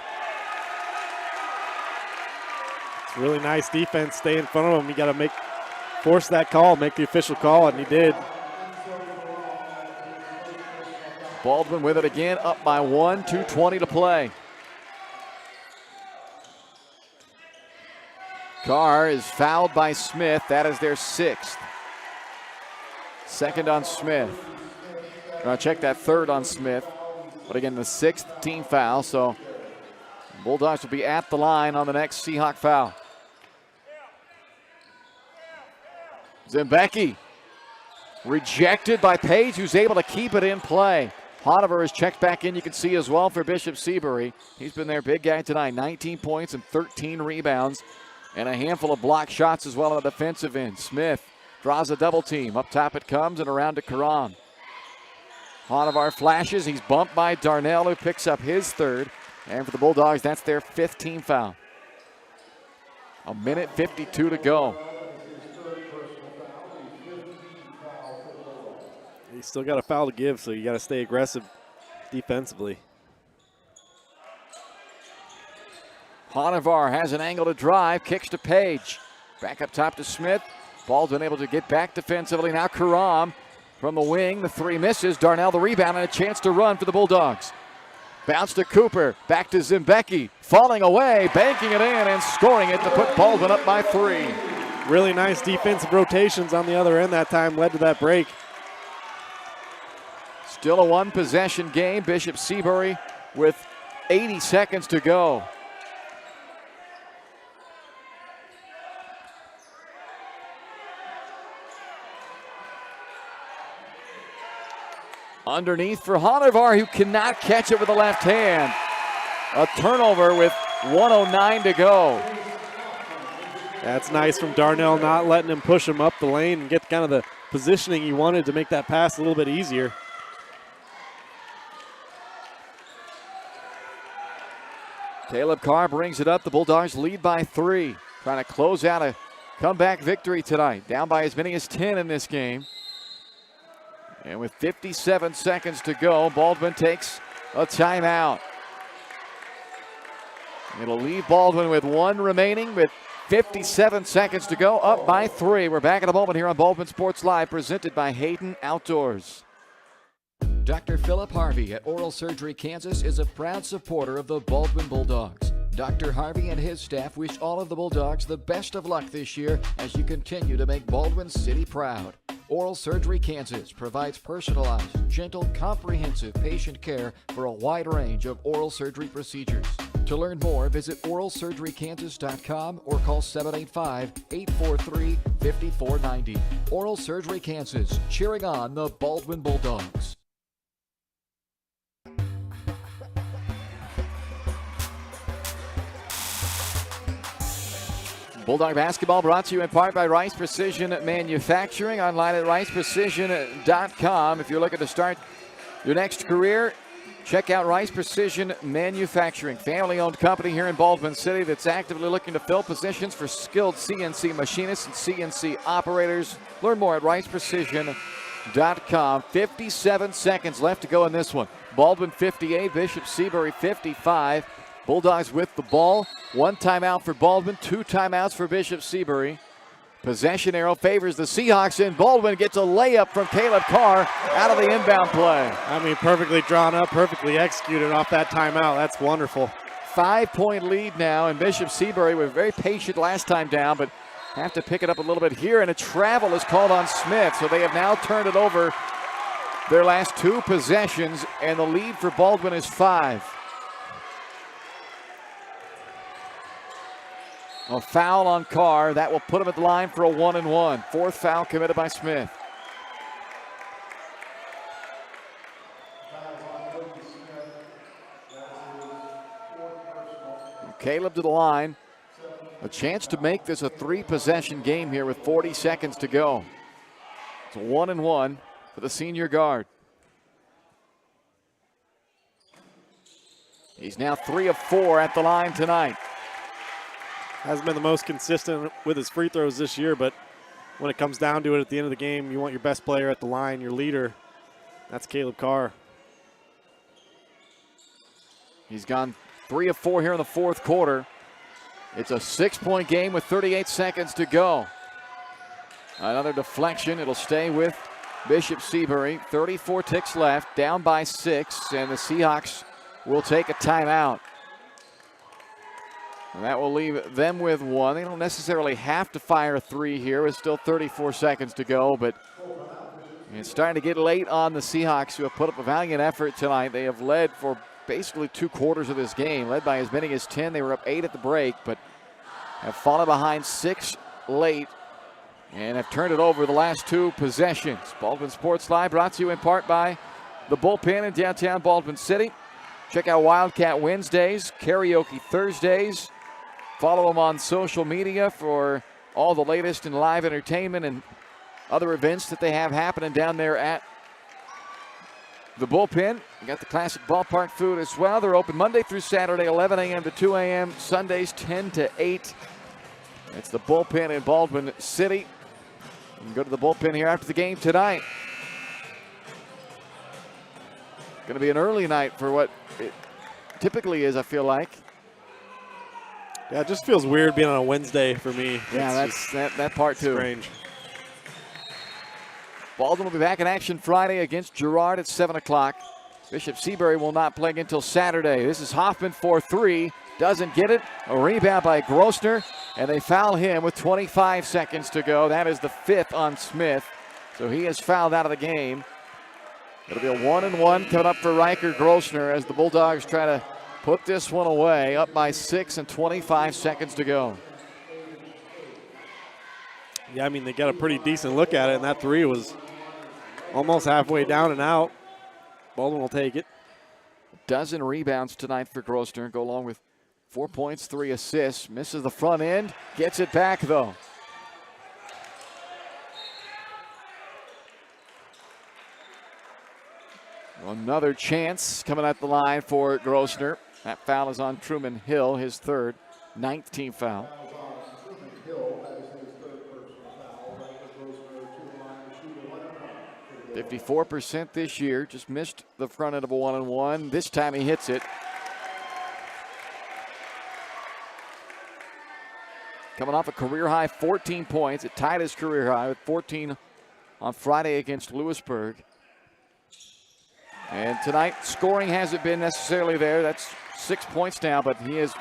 S5: It's really nice defense. Stay in front of him. You got to force that call, make the official call, and he did.
S2: Baldwin with it again, up by 1, 2:20 to play. Carr is fouled by Smith. That is their 6th. Second on Smith. Check that, 3rd on Smith. But again, the 6th team foul. So Bulldogs will be at the line on the next Seahawk foul. Zembecki rejected by Page, who's able to keep it in play. Honavar is checked back in, you can see as well, for Bishop Seabury. He's been their big guy tonight, 19 points and 13 rebounds, and a handful of block shots as well on the defensive end. Smith draws a double team. Up top it comes and around to Karam. Honavar flashes. He's bumped by Darnell, who picks up his 3rd. And for the Bulldogs, that's their 5th team foul. 1:52 to go.
S5: You still got a foul to give, so you got to stay aggressive defensively.
S2: Honavar has an angle to drive, kicks to Page. Back up top to Smith. Baldwin able to get back defensively. Now Karam from the wing. The three misses. Darnell the rebound and a chance to run for the Bulldogs. Bounce to Cooper. Back to Zimbecki. Falling away, banking it in and scoring it to put Baldwin up by 3.
S5: Really nice defensive rotations on the other end that time led to that break.
S2: Still a one-possession game. Bishop Seabury with 80 seconds to go. Underneath for Honovar, who cannot catch it with the left hand. A turnover with 1:09 to go.
S5: That's nice from Darnell, not letting him push him up the lane and get kind of the positioning he wanted to make that pass a little bit easier.
S2: Caleb Carr brings it up. The Bulldogs lead by 3. Trying to close out a comeback victory tonight. Down by as many as 10 in this game. And with 57 seconds to go, Baldwin takes a timeout. It'll leave Baldwin with 1 remaining with 57 seconds to go, up by 3. We're back in a moment here on Baldwin Sports Live, presented by Hayden Outdoors.
S1: Dr. Philip Harvey at Oral Surgery Kansas is a proud supporter of the Baldwin Bulldogs. Dr. Harvey and his staff wish all of the Bulldogs the best of luck this year as you continue to make Baldwin City proud. Oral Surgery Kansas provides personalized, gentle, comprehensive patient care for a wide range of oral surgery procedures. To learn more, visit oralsurgerykansas.com or call 785-843-5490. Oral Surgery Kansas, cheering on the Baldwin Bulldogs.
S2: Bulldog basketball brought to you in part by Rice Precision Manufacturing. Online at riceprecision.com. If you're looking to start your next career, check out Rice Precision Manufacturing. Family-owned company here in Baldwin City that's actively looking to fill positions for skilled CNC machinists and CNC operators. Learn more at riceprecision.com. 57 seconds left to go in this one. Baldwin 58, Bishop Seabury 55. Bulldogs with the ball. 1 timeout for Baldwin, 2 timeouts for Bishop Seabury. Possession arrow favors the Seahawks, and Baldwin gets a layup from Caleb Carr out of the inbound play.
S5: I mean, perfectly drawn up, perfectly executed off that timeout. That's wonderful.
S2: 5-point lead now, and Bishop Seabury was very patient last time down, but have to pick it up a little bit here, and a travel is called on Smith, so they have now turned it over their last 2 possessions, and the lead for Baldwin is 5. A foul on Carr. That will put him at the line for a 1-and-1. 4th foul committed by Smith. Caleb to the line. A chance to make this a 3-possession game here with 40 seconds to go. It's a 1-and-1 for the senior guard. He's now 3 of 4 at the line tonight.
S5: Hasn't been the most consistent with his free throws this year, but when it comes down to it at the end of the game, you want your best player at the line, your leader. That's Caleb Carr.
S2: He's gone 3 of 4 here in the 4th quarter. It's a 6-point game with 38 seconds to go. Another deflection. It'll stay with Bishop Seabury. 34 ticks left, down by 6, and the Seahawks will take a timeout. And that will leave them with 1. They don't necessarily have to fire a 3 here. It's still 34 seconds to go, but it's starting to get late on the Seahawks, who have put up a valiant effort tonight. They have led for basically 2 quarters of this game, led by as many as 10. They were up 8 at the break, but have fallen behind 6 late and have turned it over the last 2 possessions. Baldwin Sports Live brought to you in part by the Bullpen in downtown Baldwin City. Check out Wildcat Wednesdays, Karaoke Thursdays. Follow them on social media for all the latest in live entertainment and other events that they have happening down there at the Bullpen. You got the classic ballpark food as well. They're open Monday through Saturday, 11 a.m. to 2 a.m., Sundays 10 to 8. It's the Bullpen in Baldwin City. You can go to the Bullpen here after the game tonight. Going to be an early night for what it typically is, I feel like.
S5: Yeah, it just feels weird being on a Wednesday for me.
S2: Yeah, that's that part too.
S5: Strange.
S2: Baldwin will be back in action Friday against Girard at 7 o'clock. Bishop Seabury will not play until Saturday. This is Hoffman for three. Doesn't get it. A rebound by Grossner, and they foul him with 25 seconds to go. That is the fifth on Smith. So he is fouled out of the game. It'll be a 1-and-1 coming up for Riker Grossner as the Bulldogs try to put this one away, up by 6 and 25 seconds to go.
S5: Yeah, I mean, they got a pretty decent look at it, and that three was almost halfway down and out. Baldwin will take it.
S2: A dozen rebounds tonight for Grossner, go along with 4 points, 3 assists. Misses the front end, gets it back though. Another chance coming at the line for Grossner. That foul is on Truman Hill, his third, 9th team foul. 54% this year, just missed the front end of a 1-and-1. This time he hits it. Coming off a career high 14 points. It tied his career high with 14 on Friday against Lewisburg. And tonight, scoring hasn't been necessarily there. That's 6 points now, but he has,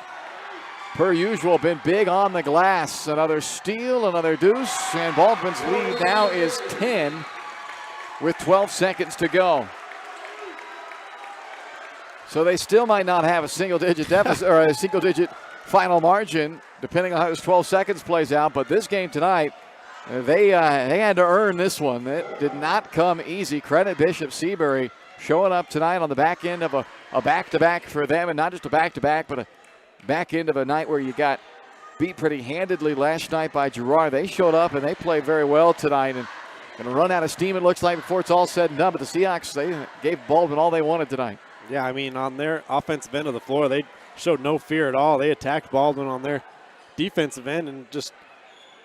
S2: per usual, been big on the glass. Another steal, another deuce, and Baldwin's lead now is 10 with 12 seconds to go. So they still might not have a single-digit deficit or a single-digit final margin, depending on how this 12 seconds plays out. But this game tonight, they had to earn this one. It did not come easy. Credit Bishop Seabury showing up tonight on the back end of a back-to-back for them, and not just a back-to-back, but a back end of a night where you got beat pretty handedly last night by Girard. They showed up and they played very well tonight, and going to run out of steam, it looks like, before it's all said and done. But the Seahawks, they gave Baldwin all they wanted tonight.
S5: Yeah, I mean, on their offensive end of the floor, they showed no fear at all. They attacked Baldwin on their defensive end, and just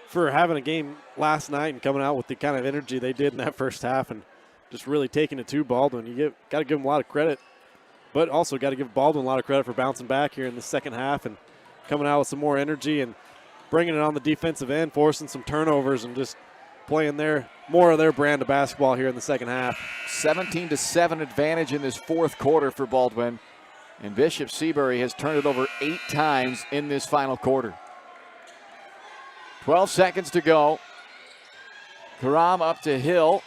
S5: for having a game last night and coming out with the kind of energy they did in that first half and just really taking it to Baldwin, you got to give them a lot of credit, but also got to give Baldwin a lot of credit for bouncing back here in the second half and coming out with some more energy and bringing it on the defensive end, forcing some turnovers and just playing more of their brand of basketball here in the second half. 17-7 advantage in this fourth quarter for Baldwin. And Bishop Seabury has turned it over 8 times in this final quarter. 12 seconds to go. Karam up to Hill.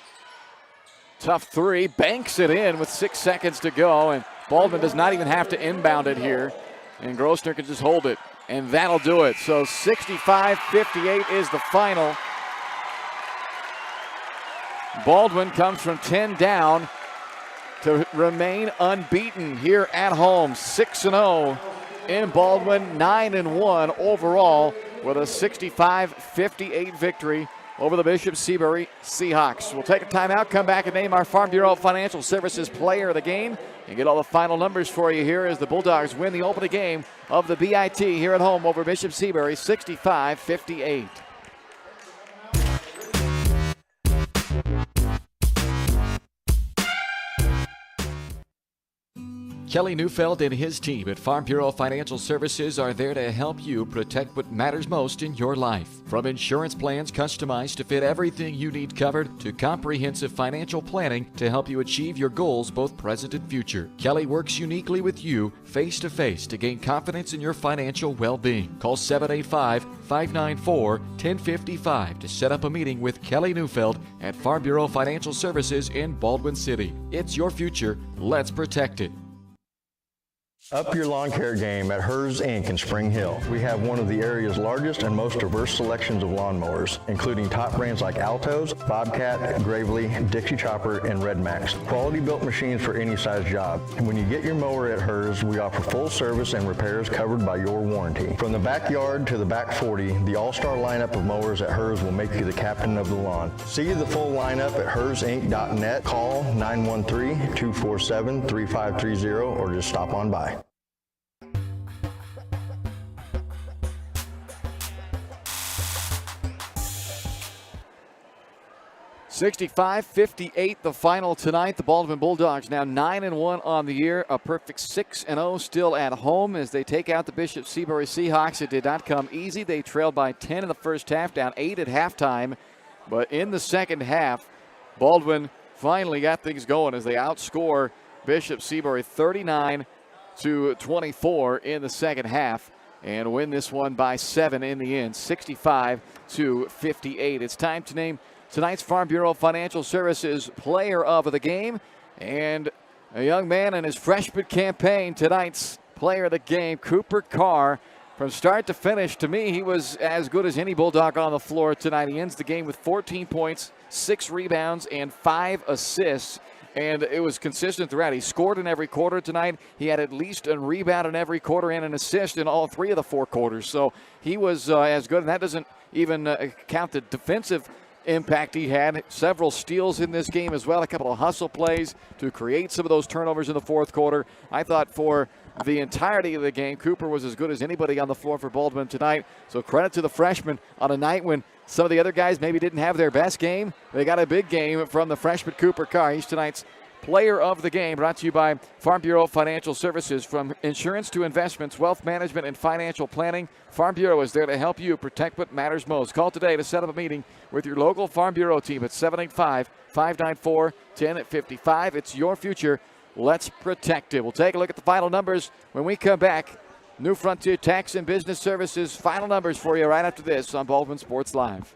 S5: Tough three. Banks it in with 6 seconds to go. And Baldwin does not even have to inbound it here. And Grossner can just hold it. And that'll do it. So 65-58 is the final. Baldwin comes from 10 down to remain unbeaten here at home. 6-0 in Baldwin, 9-1 overall with a 65-58 victory over the Bishop Seabury Seahawks. We'll take a timeout, come back and name our Farm Bureau Financial Services player of the game and get all the final numbers for you here as the Bulldogs win the opening game of the BIT here at home over Bishop Seabury, 65-58.
S1: Kelly Neufeld and his team at Farm Bureau Financial Services are there to help you protect what matters most in your life. From insurance plans customized to fit everything you need covered to comprehensive financial planning to help you achieve your goals both present and future. Kelly works uniquely with you face-to-face to gain confidence in your financial well-being. Call 785-594-1055 to set up a meeting with Kelly Neufeld at Farm Bureau Financial Services in Baldwin City. It's your future. Let's protect it.
S7: Up your lawn care game at Hers Inc. in Spring Hill. We have one of the area's largest and most diverse selections of lawnmowers, including top brands like Altos, Bobcat, Gravely, Dixie Chopper, and Red Max. Quality built machines for any size job. And when you get your mower at Hers, we offer full service and repairs covered by your warranty. From the backyard to the back 40, the all-star lineup of mowers at Hers will make you the captain of the lawn. See the full lineup at hersinc.net. Call 913-247-3530 or just stop on by.
S2: 65-58 the final tonight. The Baldwin Bulldogs now 9-1 on the year, a perfect 6-0 still at home as they take out the Bishop Seabury Seahawks. It did not come easy. They trailed by 10 in the first half, down 8 at halftime. But in the second half, Baldwin finally got things going as they outscore Bishop Seabury 39-24 in the second half and win this one by 7 in the end, 65-58. It's time to name tonight's Farm Bureau Financial Services Player of the Game, and a young man in his freshman campaign, tonight's Player of the Game, Cooper Carr. From start to finish, to me, he was as good as any Bulldog on the floor tonight. He ends the game with 14 points, 6 rebounds, and 5 assists. And it was consistent throughout. He scored in every quarter tonight. He had at least a rebound in every quarter and an assist in all 3 of the 4 quarters. So he was as good, and that doesn't even count the defensive impact he had. Several steals in this game as well, a couple of hustle plays to create some of those turnovers in the fourth quarter. I thought for the entirety of the game, Cooper was as good as anybody on the floor for Baldwin tonight. So credit to the freshman on a night when some of the other guys maybe didn't have their best game. They got a big game from the freshman Cooper Carr. He's tonight's Player of the Game, brought to you by Farm Bureau Financial Services. From insurance to investments, wealth management, and financial planning, Farm Bureau is there to help you protect what matters most. Call today to set up a meeting with your local Farm Bureau team at 785-594-1055. It's your future. Let's protect it. We'll take a look at the final numbers when we come back. New Frontier Tax and Business Services final numbers for you right after this on Baldwin Sports Live.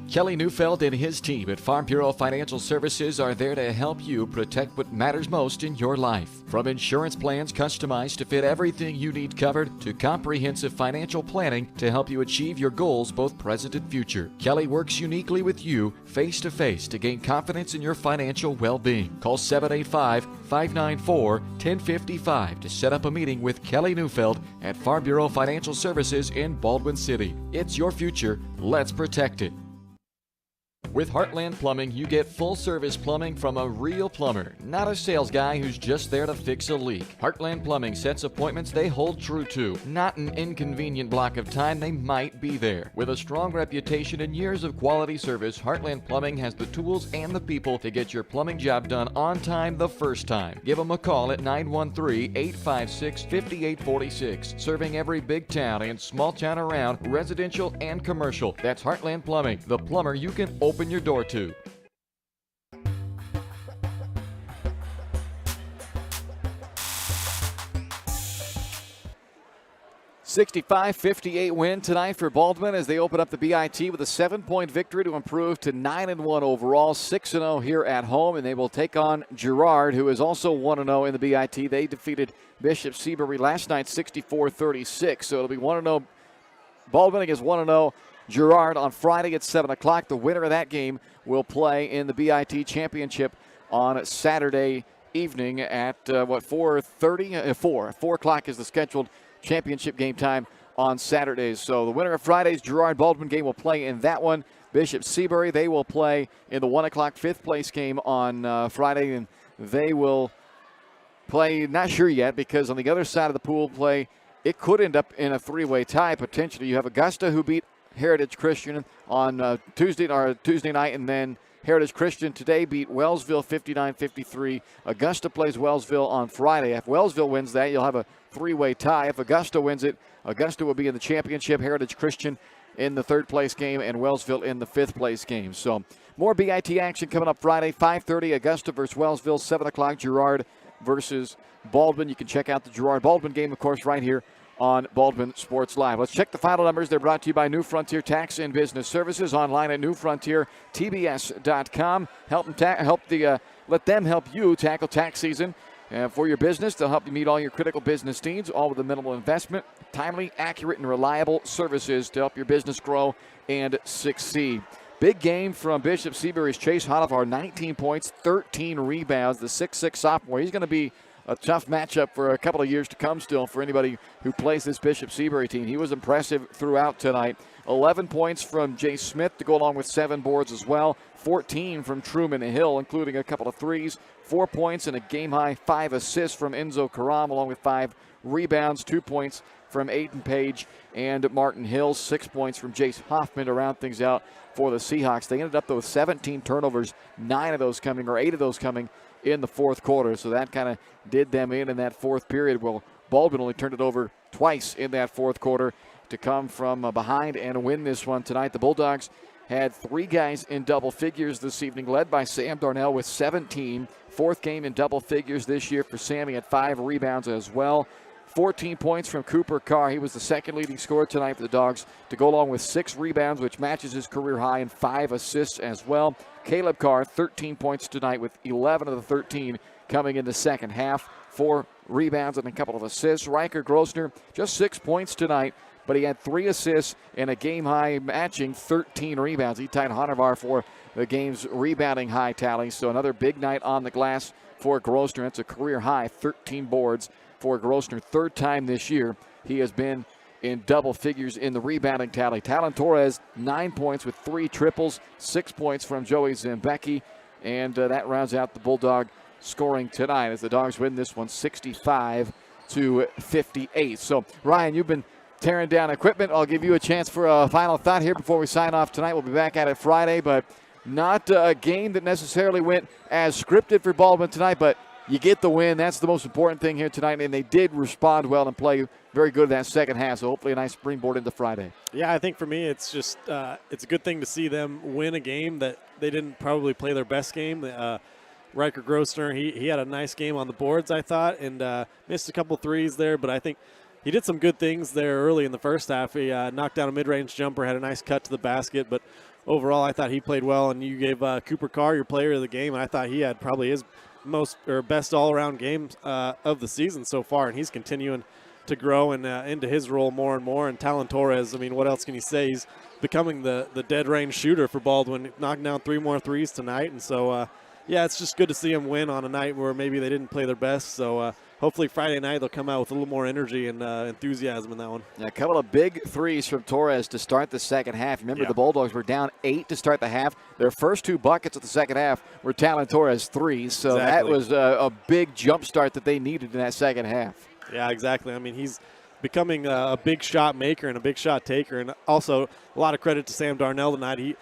S1: Kelly Neufeld and his team at Farm Bureau Financial Services are there to help you protect what matters most in your life. From insurance plans customized to fit everything you need covered to comprehensive financial planning to help you achieve your goals both present and future. Kelly works uniquely with you face to face to gain confidence in your financial well-being. Call 785-594-1055 to set up a meeting with Kelly Neufeld at Farm Bureau Financial Services in Baldwin City. It's your future. Let's protect it. With Heartland Plumbing, you get full-service plumbing from a real plumber, not a sales guy who's just there to fix a leak. Heartland Plumbing sets appointments they hold true to, not an inconvenient block of time they might be there. With a strong reputation and years of quality service, Heartland Plumbing has the tools and the people to get your plumbing job done on time the first time. Give them a call at 913-856-5846. Serving every big town and small town around, residential and commercial. That's Heartland Plumbing, the plumber you can open your door to.
S2: $65-58 win tonight for Baldwin as they open up the BIT with a 7-point victory to improve to 9-1 overall, 6-0 here at home, and they will take on Girard, who is also 1-0 in the BIT. They defeated Bishop Seabury last night 64-36, so it'll be 1-0 Baldwin against 1-0 Girard on Friday at 7 o'clock. The winner of that game will play in the BIT Championship on Saturday evening at 4:30? 4 o'clock is the scheduled championship game time on Saturdays. So the winner of Friday's Girard-Baldwin game will play in that one. Bishop Seabury, they will play in the 1 o'clock fifth place game on Friday, and they will play, not sure yet, because on the other side of the pool play, it could end up in a three-way tie potentially. You have Augusta, who beat Heritage Christian on Tuesday night, and then Heritage Christian today beat Wellsville 59-53. Augusta plays Wellsville on Friday. If Wellsville wins that, you'll have a three-way tie. If Augusta wins it, Augusta will be in the championship, Heritage Christian in the third place game, and Wellsville in the fifth place game. So more BIT action coming up Friday, 5:30, Augusta versus Wellsville, 7 o'clock, Girard versus Baldwin. You can check out the Girard-Baldwin game, of course, right here on Baldwin Sports Live. Let's check the final numbers. They're brought to you by New Frontier Tax and Business Services, online at newfrontiertbs.com. Let them help you tackle tax season for your business. They'll help you meet all your critical business needs, all with a minimal investment. Timely, accurate, and reliable services to help your business grow and succeed. Big game from Bishop Seabury's Chase Honavar, 19 points, 13 rebounds. The 6'6 sophomore, he's going to be a tough matchup for a couple of years to come still for anybody who plays this Bishop Seabury team. He was impressive throughout tonight. 11 points from Jay Smith to go along with 7 boards as well. 14 from Truman Hill, including a couple of threes. 4 points and a game-high 5 assists from Enzo Karam, along with 5 rebounds. 2 points from Aiden Page and Martin Hill. 6 points from Jace Hoffman to round things out for the Seahawks. They ended up with 17 turnovers, 8 of those coming in the fourth quarter. So that kind of did them in that fourth period. Well, Baldwin only turned it over twice in that fourth quarter to come from behind and win this one tonight. The Bulldogs had 3 guys in double figures this evening, led by Sam Darnell with 17. Fourth game in double figures this year for Sammy at 5 rebounds as well. 14 points from Cooper Carr. He was the second leading scorer tonight for the Dogs to go along with 6 rebounds, which matches his career high, and 5 assists as well. Caleb Carr, 13 points tonight with 11 of the 13 coming in the second half. 4 rebounds and a couple of assists. Riker Grossner, just 6 points tonight, but he had 3 assists and a game-high matching 13 rebounds. He tied Honavar for the game's rebounding high tally, so another big night on the glass for Grossner. It's a career-high 13 boards for Grossner. Third time this year he has been in double figures in the rebounding tally. Talon Torres, 9 points with 3 triples, 6 points from Joey Zembecki, and that rounds out the Bulldog scoring tonight as the Dogs win this one 65-58. So, Ryan, you've been tearing down equipment. I'll give you a chance for a final thought here before we sign off tonight. We'll be back at it Friday, but not a game that necessarily went as scripted for Baldwin tonight, but you get the win. That's the most important thing here tonight, and they did respond well and play very good in that second half, so hopefully a nice springboard into Friday.
S5: Yeah, I think for me it's just it's a good thing to see them win a game that they didn't probably play their best game. Riker Grossner, he had a nice game on the boards, I thought, and missed a couple threes there, but I think he did some good things there early in the first half. He knocked down a mid-range jumper, had a nice cut to the basket, but overall I thought he played well, and you gave Cooper Carr your player of the game, and I thought he had probably his best all-around game of the season so far, and he's continuing to grow and into his role more and more. And Talon Torres, I mean, what else can you say? He's becoming the dead-range shooter for Baldwin, knocking down 3 more threes tonight, and so yeah, it's just good to see him win on a night where maybe they didn't play their best. So hopefully Friday night they'll come out with a little more energy and enthusiasm in that one.
S2: Yeah, a couple of big threes from Torres to start the second half. Remember, the Bulldogs were down 8 to start the half. Their first 2 buckets of the second half were Talon Torres threes. So that was a big jump start that they needed in that second half.
S5: Yeah, exactly. I mean, he's becoming a big shot maker and a big shot taker. And also a lot of credit to Sam Darnell tonight. He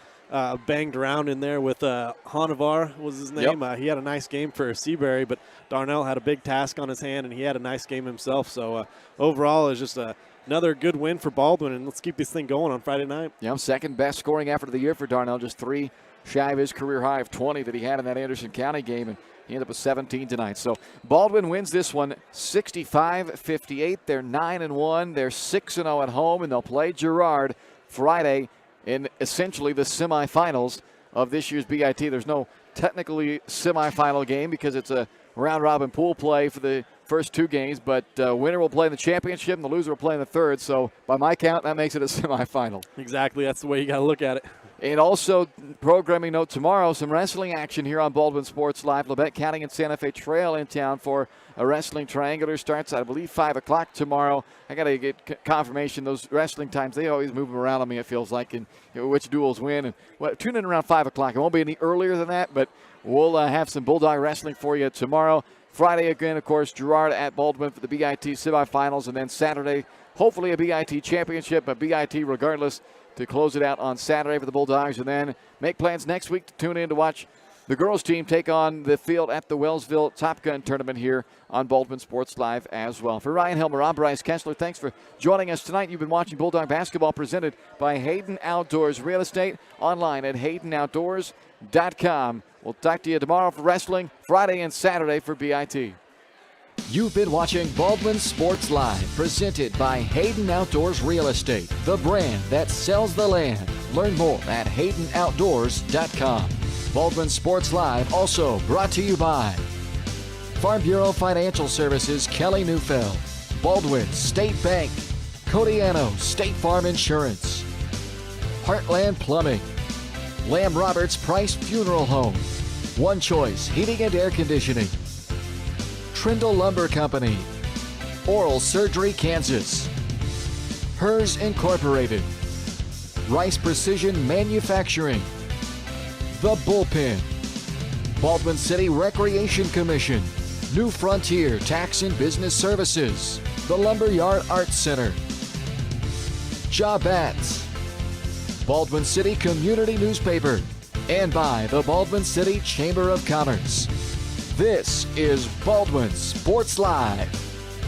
S5: banged around in there with Honavar was his name. He had a nice game for Seabury, but Darnell had a big task on his hand, and he had a nice game himself. So overall, it's just another good win for Baldwin, and let's keep this thing going on Friday night.
S2: Yeah, second best scoring effort of the year for Darnell, just 3 shy of his career high of 20 that he had in that Anderson County game, and he ended up with 17 tonight. So Baldwin wins this one 65-58. They're 9-1. They're 6-0 at home, and they'll play Girard Friday in essentially the semifinals of this year's BIT. There's no technically semifinal game because it's a round-robin pool play for the first 2 games, but winner will play in the championship and the loser will play in the third. So by my count, that makes it a semifinal.
S5: Exactly. That's the way you got to look at it.
S2: And also, programming note tomorrow, some wrestling action here on Baldwin Sports Live. Labette County and Santa Fe Trail in town for a wrestling triangular. Starts, I believe, 5 o'clock tomorrow. I got to get confirmation. Those wrestling times, they always move around on me, it feels like, and which duels win. And tune in around 5 o'clock. It won't be any earlier than that, but we'll have some Bulldog wrestling for you tomorrow. Friday, again, of course, Girard at Baldwin for the BIT semifinals. And then Saturday, hopefully a BIT championship, but BIT regardless, to close it out on Saturday for the Bulldogs, and then make plans next week to tune in to watch the girls team take on the field at the Wellsville Top Gun tournament here on Baldwin Sports Live as well. For Ryan Helmer, I'm Bryce Kessler. Thanks for joining us tonight. You've been watching Bulldog basketball presented by Hayden Outdoors Real Estate, online at haydenoutdoors.com. We'll talk to you tomorrow for wrestling, Friday and Saturday for BIT.
S1: You've been watching Baldwin Sports Live, presented by Hayden Outdoors Real Estate, the brand that sells the land. Learn more at haydenoutdoors.com. Baldwin Sports Live also brought to you by Farm Bureau Financial Services, Kelly Neufeld, Baldwin State Bank, Codiano State Farm Insurance, Heartland Plumbing, Lamb Roberts Price Funeral Home, One Choice Heating and Air Conditioning, Trindle Lumber Company, Oral Surgery Kansas, Hers Incorporated, Rice Precision Manufacturing, The Bullpen, Baldwin City Recreation Commission, New Frontier Tax and Business Services, the Lumberyard Arts Center, Jobats, Baldwin City Community Newspaper, and by the Baldwin City Chamber of Commerce. This is Baldwin Sports Live.